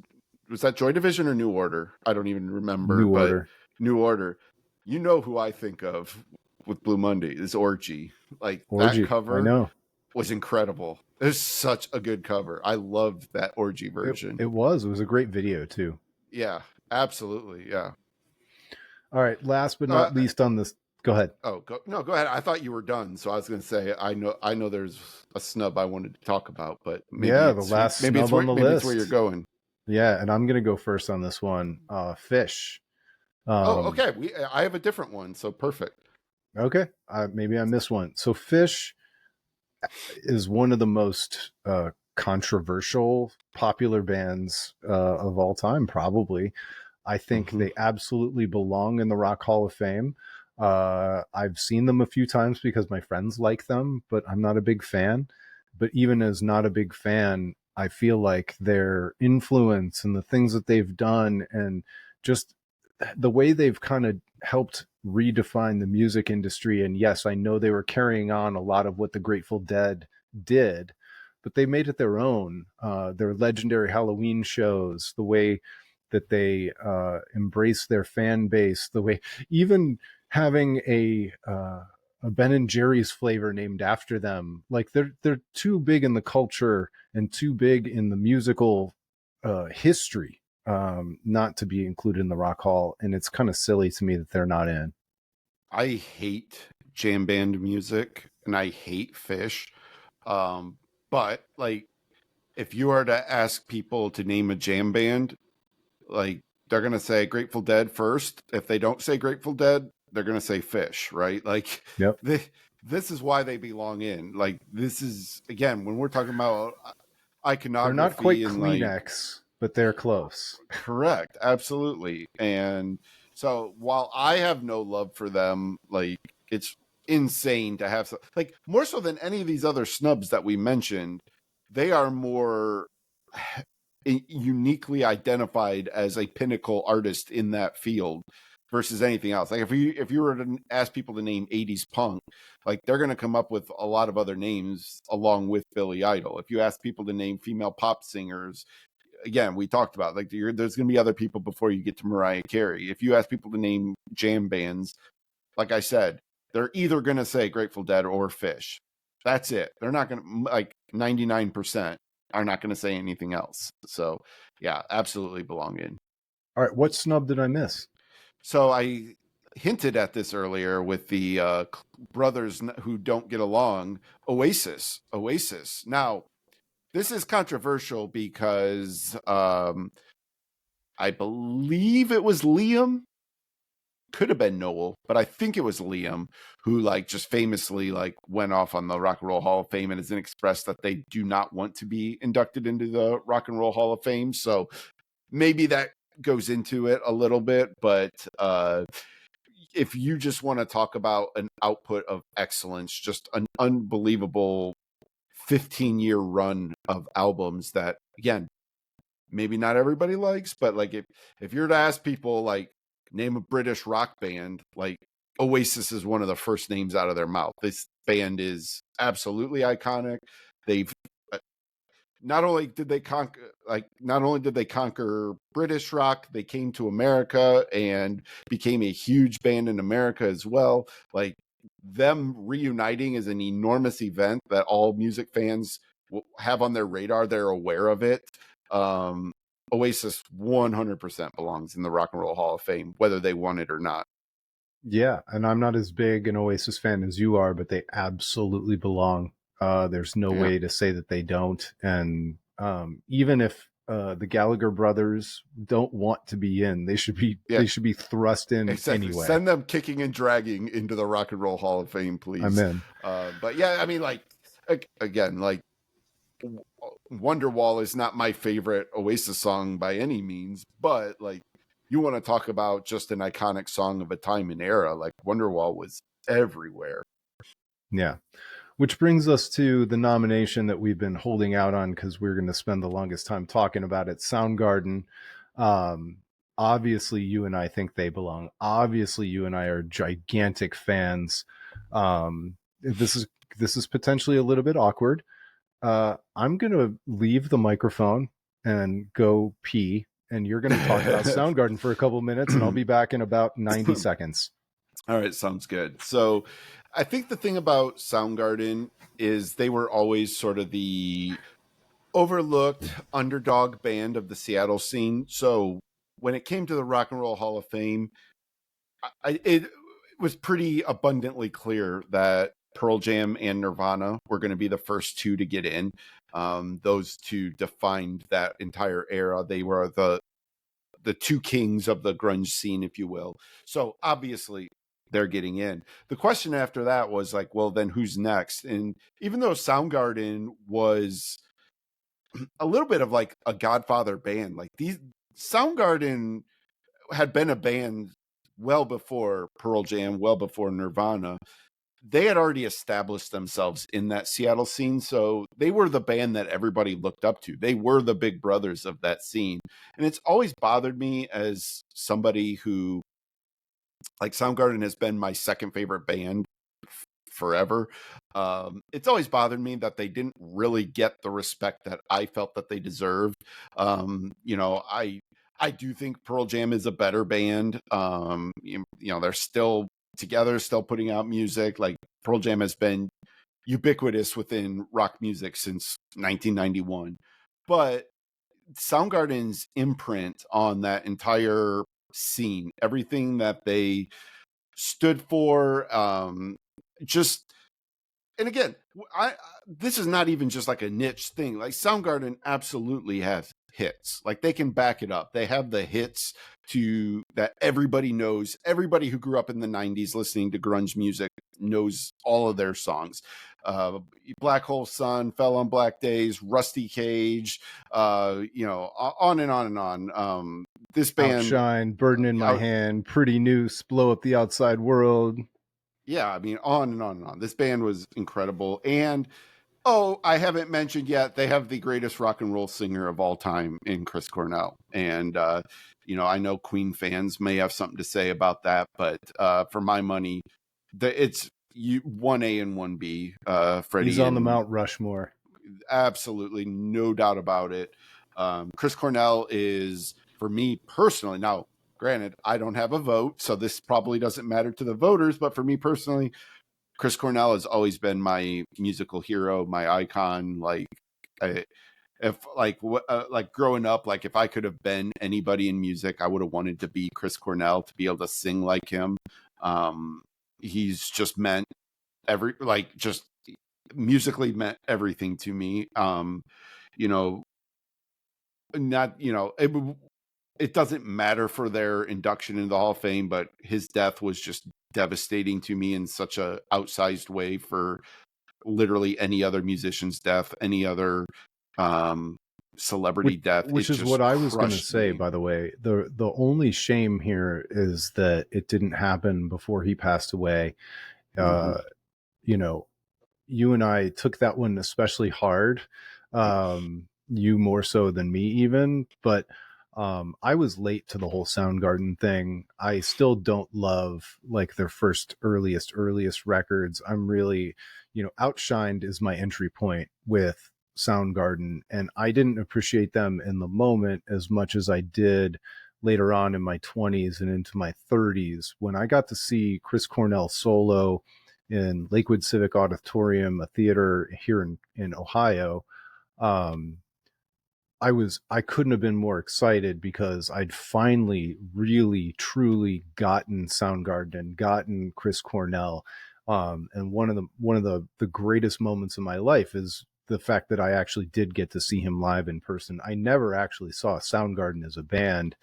Speaker 2: that Joy Division or New Order? I don't even remember.
Speaker 1: New
Speaker 2: But
Speaker 1: Order.
Speaker 2: New Order. You know who I think of with Blue Monday is Orgy. Like that
Speaker 1: Orgy. I
Speaker 2: cover
Speaker 1: know.
Speaker 2: was incredible. It's such a good cover. I loved that Orgy version.
Speaker 1: It was. It was a great video too.
Speaker 2: Yeah, absolutely. Yeah.
Speaker 1: All right. Last but not least on this. Go ahead.
Speaker 2: Go ahead. I thought you were done, so I was going to say I know there's a snub I wanted to talk about, but
Speaker 1: Yeah, the last snub on the list.
Speaker 2: It's where you're going.
Speaker 1: Yeah, and I'm going to go first on this one. Phish.
Speaker 2: Okay. I have a different one, so perfect.
Speaker 1: Okay, maybe I missed one. So Phish is one of the most controversial, popular bands of all time, probably. I think they absolutely belong in the Rock Hall of Fame. I've seen them a few times because my friends like them, but I'm not a big fan. But even as not a big fan, I feel like their influence and the things that they've done and just the way they've kind of helped redefine the music industry. And yes, I know they were carrying on a lot of what the Grateful Dead did, but they made it their own. Their legendary Halloween shows, the way that they embrace their fan base, the way even having a Ben and Jerry's flavor named after them, like they're too big in the culture and too big in the musical history not to be included in the Rock Hall, and it's kind of silly to me that they're not in.
Speaker 2: I hate jam band music and I hate Phish, but like if you are to ask people to name a jam band, like they're gonna say Grateful Dead first. If they don't say Grateful Dead, they're gonna say Phish, right? Like,
Speaker 1: yep.
Speaker 2: This is why they belong in. Like, this is again when we're talking about iconography.
Speaker 1: They're not quite
Speaker 2: and
Speaker 1: Kleenex, but they're close.
Speaker 2: Correct, absolutely. And so while I have no love for them, like it's insane to have like more so than any of these other snubs that we mentioned, they are more uniquely identified as a pinnacle artist in that field versus anything else. Like if you were to ask people to name 80s punk, like they're going to come up with a lot of other names along with Billy Idol. If you ask people to name female pop singers, again, we talked about like there's going to be other people before you get to Mariah Carey. If you ask people to name jam bands, like I said, they're either going to say Grateful Dead or Phish. That's it. They're not going to, like 99% are not going to say anything else. So yeah, absolutely belong in.
Speaker 1: All right. What snub did I miss?
Speaker 2: So I hinted at this earlier with the brothers who don't get along, Oasis. Now, this is controversial because I believe it was Liam, could have been Noel, but I think it was Liam who like just famously like went off on the Rock and Roll Hall of Fame and has expressed that they do not want to be inducted into the Rock and Roll Hall of Fame. So maybe that goes into it a little bit, but if you just want to talk about an output of excellence, just an unbelievable 15-year run of albums that, again, maybe not everybody likes, but like if you're to ask people like name a British rock band, like Oasis is one of the first names out of their mouth. This band is absolutely iconic. They've not only did they conquer British rock, they came to America and became a huge band in America as well. Like them reuniting is an enormous event that all music fans have on their radar. They're aware of it. Oasis 100% belongs in the Rock and Roll Hall of Fame, whether they want it or not.
Speaker 1: Yeah, and I'm not as big an Oasis fan as you are, but they absolutely belong. There's no way to say that they don't. And even if the Gallagher brothers don't want to be in, they should be thrust in anyway.
Speaker 2: Send them kicking and dragging into the Rock and Roll Hall of Fame, please.
Speaker 1: I'm in.
Speaker 2: But yeah, I mean, like again, like Wonderwall is not my favorite Oasis song by any means, but like you want to talk about just an iconic song of a time and era, like Wonderwall was everywhere.
Speaker 1: Yeah. Which brings us to the nomination that we've been holding out on because we're going to spend the longest time talking about it, Soundgarden. Obviously, you and I think they belong. Obviously, you and I are gigantic fans. This is this is potentially a little bit awkward. I'm going to leave the microphone and go pee, and you're going to talk about Soundgarden for a couple minutes, and I'll be back in about 90 seconds.
Speaker 2: All right, sounds good. So I think the thing about Soundgarden is they were always sort of the overlooked underdog band of the Seattle scene. So when it came to the Rock and Roll Hall of Fame, it was pretty abundantly clear that Pearl Jam and Nirvana were going to be the first two to get in. Those two defined that entire era. They were the two kings of the grunge scene, if you will. So obviously they're getting in. The question after that was like, well, then who's next? And even though Soundgarden was a little bit of like a Godfather band, like these Soundgarden had been a band well before Pearl Jam, well before Nirvana. They had already established themselves in that Seattle scene. So they were the band that everybody looked up to. They were the big brothers of that scene. And it's always bothered me as somebody who, like, Soundgarden has been my second favorite band forever. It's always bothered me that they didn't really get the respect that I felt that they deserved. I do think Pearl Jam is a better band. They're still together, still putting out music. Like, Pearl Jam has been ubiquitous within rock music since 1991. But Soundgarden's imprint on that entire scene, everything that they stood for, and again, this is not even just like a niche thing. Like, Soundgarden absolutely has hits. Like, they can back it up. They have the hits that everybody knows. Everybody who grew up in the 90s listening to grunge music knows all of their songs. Black Hole Sun, Fell on Black Days, Rusty Cage, on and on and on. This band,
Speaker 1: Outshine, Burden in My Hand, Pretty Noose, Blow Up the Outside World.
Speaker 2: Yeah, I mean, on and on and on. This band was incredible. And, I haven't mentioned yet, they have the greatest rock and roll singer of all time in Chris Cornell. And, I know Queen fans may have something to say about that, but for my money, it's 1A and 1B. Freddie.
Speaker 1: He's on the Mount Rushmore.
Speaker 2: Absolutely, no doubt about it. Chris Cornell is, for me personally, now, granted, I don't have a vote, so this probably doesn't matter to the voters, but for me personally, Chris Cornell has always been my musical hero, my icon. Like, growing up, like, if I could have been anybody in music, I would have wanted to be Chris Cornell, to be able to sing like him. He's just just musically meant everything to me. It doesn't matter for their induction into the Hall of Fame, but his death was just devastating to me in such a outsized way for literally any other musician's death, any other celebrity death.
Speaker 1: Which is what I was going to say, by the way. The only shame here is that it didn't happen before he passed away. You and I took that one especially hard. You more so than me even, but I was late to the whole Soundgarden thing. I still don't love like their first earliest records. I'm really, Outshined is my entry point with Soundgarden, and I didn't appreciate them in the moment as much as I did later on in my 20s and into my 30s when I got to see Chris Cornell solo in Lakewood Civic Auditorium, a theater here in Ohio. I couldn't have been more excited because I'd finally really truly gotten Soundgarden, gotten Chris Cornell. And one of the greatest moments of my life is the fact that I actually did get to see him live in person. I never actually saw Soundgarden as a band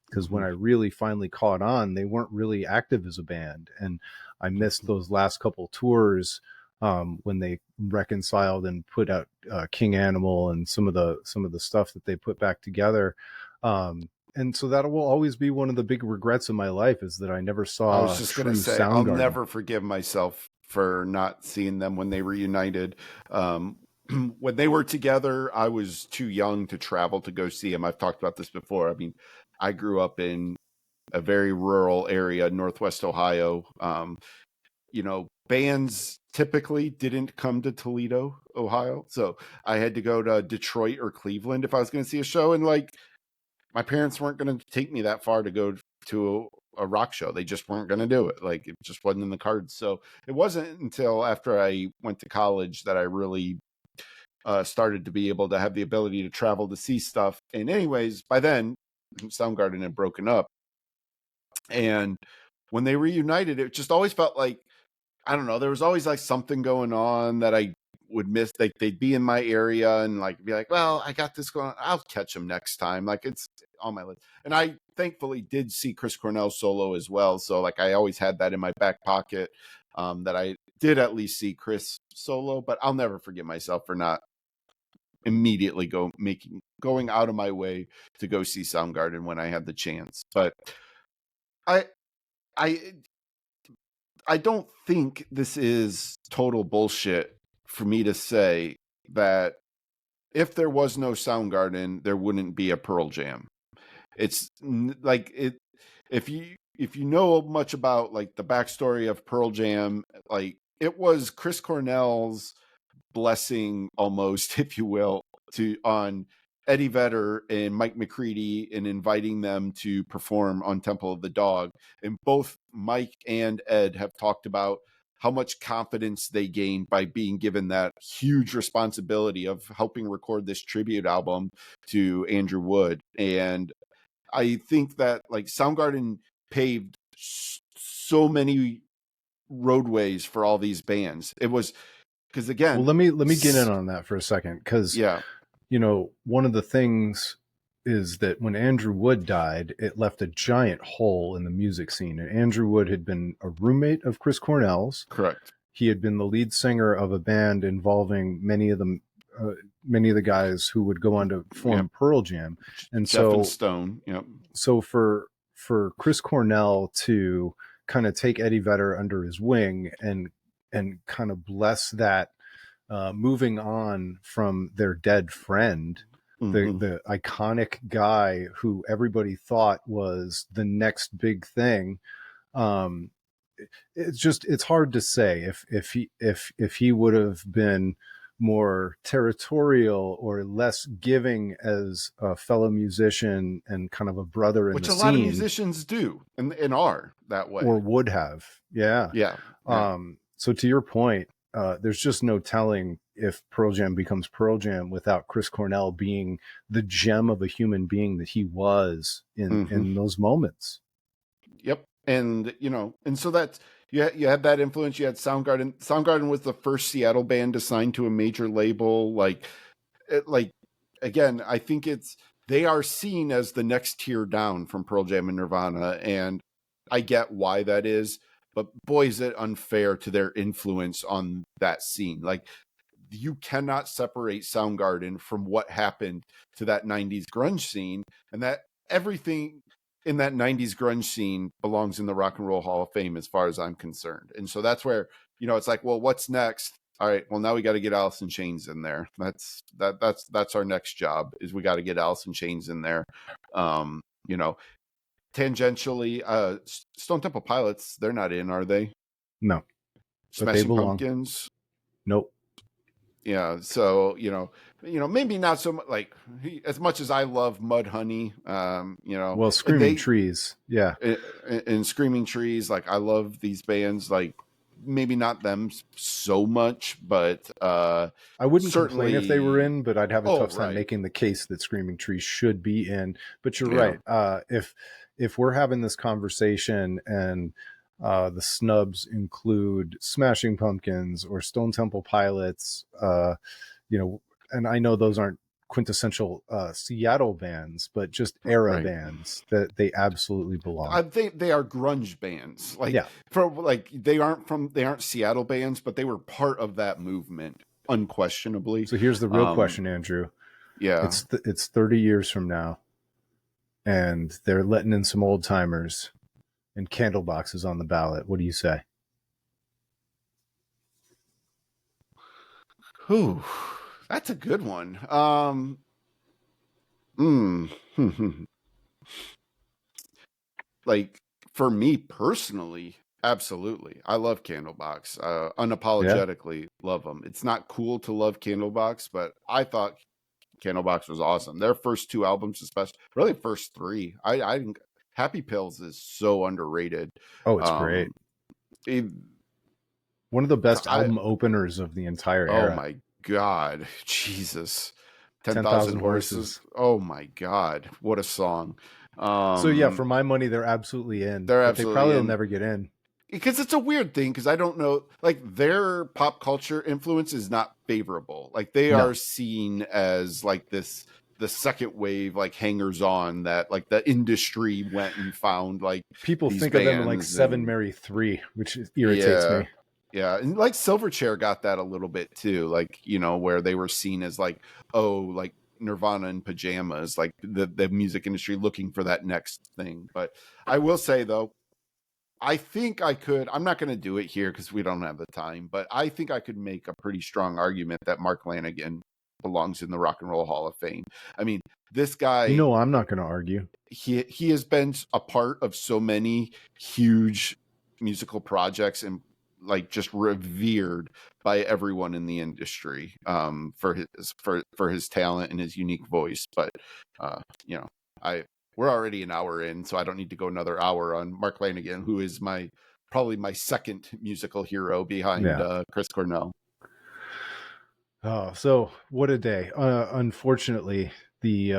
Speaker 1: because when I really finally caught on, they weren't really active as a band. And I missed those last couple tours when they reconciled and put out King Animal and some of the stuff that they put back together. And so that will always be one of the big regrets of my life is that I never saw.
Speaker 2: I was just going to say, I'll never forgive myself for not seeing them when they reunited. When they were together, I was too young to travel to go see them. I've talked about this before. I mean, I grew up in a very rural area, Northwest Ohio. bands typically didn't come to Toledo, Ohio. So I had to go to Detroit or Cleveland if I was going to see a show. And like, my parents weren't going to take me that far to go to a rock show. They just weren't going to do it. Like, it just wasn't in the cards. So it wasn't until after I went to college that I really started to be able to have the ability to travel to see stuff. And anyways, by then, Soundgarden had broken up. And when they reunited, it just always felt like, I don't know, there was always like something going on that I would miss. Like, they'd be in my area and like be like, well, I got this going on, I'll catch them next time. Like, it's on my list. And I thankfully did see Chris Cornell solo as well. So like, I always had that in my back pocket, that I did at least see Chris solo, but I'll never forgive myself for not immediately going out of my way to go see Soundgarden when I had the chance. But I don't think this is total bullshit for me to say that if there was no Soundgarden, there wouldn't be a Pearl Jam. It's like it. If you know much about like the backstory of Pearl Jam, like it was Chris Cornell's blessing almost, if you will, on Eddie Vedder and Mike McCready and inviting them to perform on Temple of the Dog. And both Mike and Ed have talked about how much confidence they gained by being given that huge responsibility of helping record this tribute album to Andrew Wood. And I think that like Soundgarden paved so many roadways for all these bands. It was because, again,
Speaker 1: well, let me get in on that for a second, because one of the things is that when Andrew Wood died, it left a giant hole in the music scene. And Andrew Wood had been a roommate of Chris Cornell's.
Speaker 2: Correct.
Speaker 1: He had been the lead singer of a band involving many of the guys who would go on to form Pearl Jam. And
Speaker 2: Jeff and Stone. Yep.
Speaker 1: So for Chris Cornell to kind of take Eddie Vedder under his wing and kind of bless that, moving on from their dead friend, the iconic guy who everybody thought was the next big thing. It's hard to say if he would have been more territorial or less giving as a fellow musician and kind of a brother in the scene, which a lot of
Speaker 2: musicians do and are that way,
Speaker 1: or would have. Yeah. So to your point, there's just no telling if Pearl Jam becomes Pearl Jam without Chris Cornell being the gem of a human being that he was in those moments.
Speaker 2: Yep. And, and so that's, you had that influence. You had Soundgarden. Soundgarden was the first Seattle band to sign to a major label. Again, I think they are seen as the next tier down from Pearl Jam and Nirvana. And I get why that is, but boy, is it unfair to their influence on that scene. Like, you cannot separate Soundgarden from what happened to that 90s grunge scene, and that everything in that 90s grunge scene belongs in the Rock and Roll Hall of Fame as far as I'm concerned. And so that's where, it's like, well, what's next? All right, well, now we got to get Alice in Chains in there. That's our next job, is we got to get Alice in Chains in there. Tangentially, Stone Temple Pilots, they're not in, are they?
Speaker 1: No.
Speaker 2: Smashing Pumpkins?
Speaker 1: Nope.
Speaker 2: Yeah, so maybe not so much, like, as much as I love Mudhoney,
Speaker 1: well, Screaming Trees, yeah,
Speaker 2: and Screaming Trees, like, I love these bands, like, maybe not them so much, but I
Speaker 1: wouldn't complain if they were in, but I'd have a tough time making the case that Screaming Trees should be in. But you're right. If we're having this conversation and the snubs include Smashing Pumpkins or Stone Temple Pilots, and I know those aren't quintessential Seattle bands, but just era bands that they absolutely belong.
Speaker 2: They are grunge bands, they aren't Seattle bands, but they were part of that movement, unquestionably.
Speaker 1: So here's the real question, Andrew.
Speaker 2: Yeah,
Speaker 1: it's 30 years from now, and they're letting in some old timers. And Candlebox is on the ballot. What do you say?
Speaker 2: Ooh, that's a good one. Like, for me personally, Absolutely. I love Candlebox.
Speaker 1: Yeah.
Speaker 2: Unapologetically love them. It's not cool to love Candlebox, but I thought Candlebox was awesome. Their first 2 albums, especially, really first 3. I think Happy Pills is so underrated.
Speaker 1: Oh, it's great.
Speaker 2: Um, it,
Speaker 1: One of the best
Speaker 2: I
Speaker 1: album openers of the entire
Speaker 2: oh
Speaker 1: era.
Speaker 2: my God, Jesus, 10,000
Speaker 1: 10,000
Speaker 2: Horses.
Speaker 1: Horses.
Speaker 2: Oh my God, what a song!
Speaker 1: So yeah,
Speaker 2: Um,
Speaker 1: for my money, they're absolutely in,
Speaker 2: they're
Speaker 1: but they
Speaker 2: absolutely
Speaker 1: probably will
Speaker 2: in.
Speaker 1: never get in.
Speaker 2: Because it's a weird thing, because I don't know, like their pop culture influence is not favorable. Like they are
Speaker 1: No.
Speaker 2: seen as like the second wave, like hangers on that like the industry went and found like
Speaker 1: People
Speaker 2: these
Speaker 1: think of them in like
Speaker 2: bands.
Speaker 1: Seven
Speaker 2: And
Speaker 1: Mary 3, which irritates
Speaker 2: yeah,
Speaker 1: me.
Speaker 2: yeah. And like Silverchair got that a little bit too, like, where they were seen as like, oh, like Nirvana in pajamas, like the music industry looking for that next thing. But I will say though, I think I could. I'm not going to do it here because we don't have the time, but I think I could make a pretty strong argument that Mark Lanigan belongs in the Rock and Roll Hall of Fame. I mean, this
Speaker 1: You
Speaker 2: guy,
Speaker 1: know, I'm not going to argue.
Speaker 2: he has been a part of so many huge musical projects and like just revered by everyone in the industry for his talent and his unique voice. But you know, I we're already an hour in, so I don't need to go another hour on Mark Lanigan, who is probably my second musical hero behind
Speaker 1: Yeah.
Speaker 2: Chris Cornell.
Speaker 1: Oh, so what a day. Unfortunately, the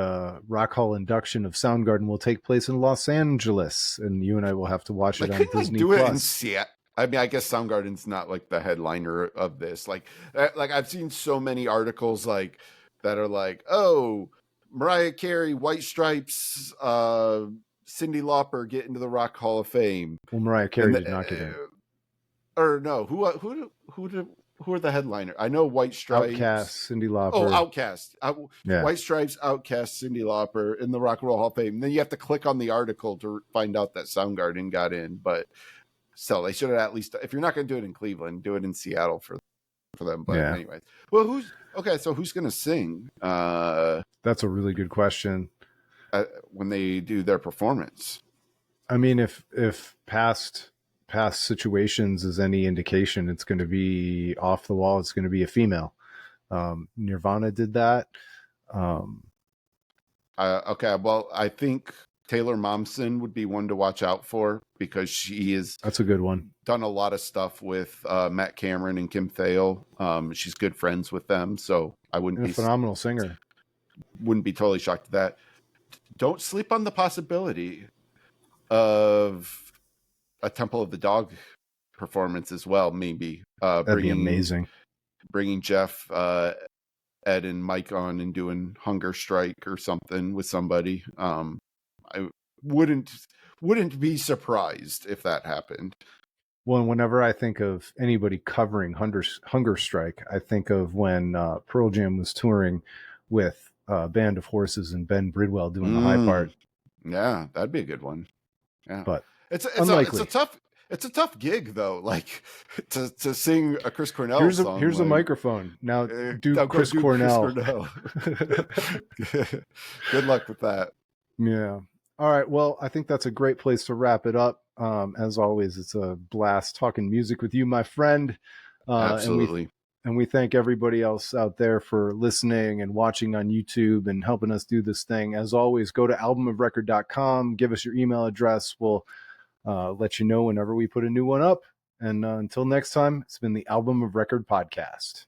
Speaker 1: Rock Hall induction of Soundgarden will take place in Los Angeles, and you and I will have to watch
Speaker 2: Like,
Speaker 1: it on
Speaker 2: couldn't like
Speaker 1: Disney
Speaker 2: do it in
Speaker 1: Plus.
Speaker 2: Seattle? I mean, I guess Soundgarden's not like the headliner of this. Like I've seen so many articles that are like, oh, Mariah Carey, White Stripes, Cyndi Lauper get into the Rock Hall of Fame,
Speaker 1: Well, Mariah
Speaker 2: and
Speaker 1: Carey did not get in.
Speaker 2: or no, who are the headliner? I know White
Speaker 1: OutKast,
Speaker 2: Stripes.
Speaker 1: Cyndi
Speaker 2: Oh,
Speaker 1: Lauper.
Speaker 2: OutKast.
Speaker 1: Yeah.
Speaker 2: White Stripes, OutKast, Cyndi Lauper in the Rock and Roll Hall of Fame. And then you have to click on the article to find out that Soundgarden got in. But still, they should have at least, if you're not going to do it in Cleveland, do it in Seattle for them. But
Speaker 1: Yeah.
Speaker 2: anyway, well, so who's going to sing
Speaker 1: That's a really good question.
Speaker 2: when they do their performance?
Speaker 1: I mean, if past situations is any indication, it's going to be off the wall. It's going to be a female. Nirvana did that.
Speaker 2: Okay, well, I think Taylor Momsen would be one to watch out for because she is
Speaker 1: That's a good one.
Speaker 2: done a lot of stuff with Matt Cameron and Kim Thale. She's good friends with them, so I wouldn't
Speaker 1: And a
Speaker 2: be
Speaker 1: phenomenal singer.
Speaker 2: totally shocked at that. Don't sleep on the possibility of a Temple of the Dog performance as well. Maybe
Speaker 1: That'd be amazing.
Speaker 2: Bringing Jeff, Ed, and Mike on and doing Hunger Strike or something with somebody. I wouldn't be surprised if that happened.
Speaker 1: Well, whenever I think of anybody covering Hunger Strike, I think of when Pearl Jam was touring with Band of Horses and Ben Bridwell doing the high part.
Speaker 2: Yeah, that'd be a good one. Yeah,
Speaker 1: But
Speaker 2: it's
Speaker 1: unlikely.
Speaker 2: a tough gig though. Like to sing a Chris Cornell song.
Speaker 1: Here's a microphone. Now do Chris Cornell.
Speaker 2: Good luck with that.
Speaker 1: Yeah. All right. Well, I think that's a great place to wrap it up. As always, it's a blast talking music with you, my friend.
Speaker 2: Absolutely.
Speaker 1: And we thank everybody else out there for listening and watching on YouTube and helping us do this thing. As always, go to albumofrecord.com, give us your email address. We'll let you know whenever we put a new one up. And until next time, it's been the Album of Record podcast.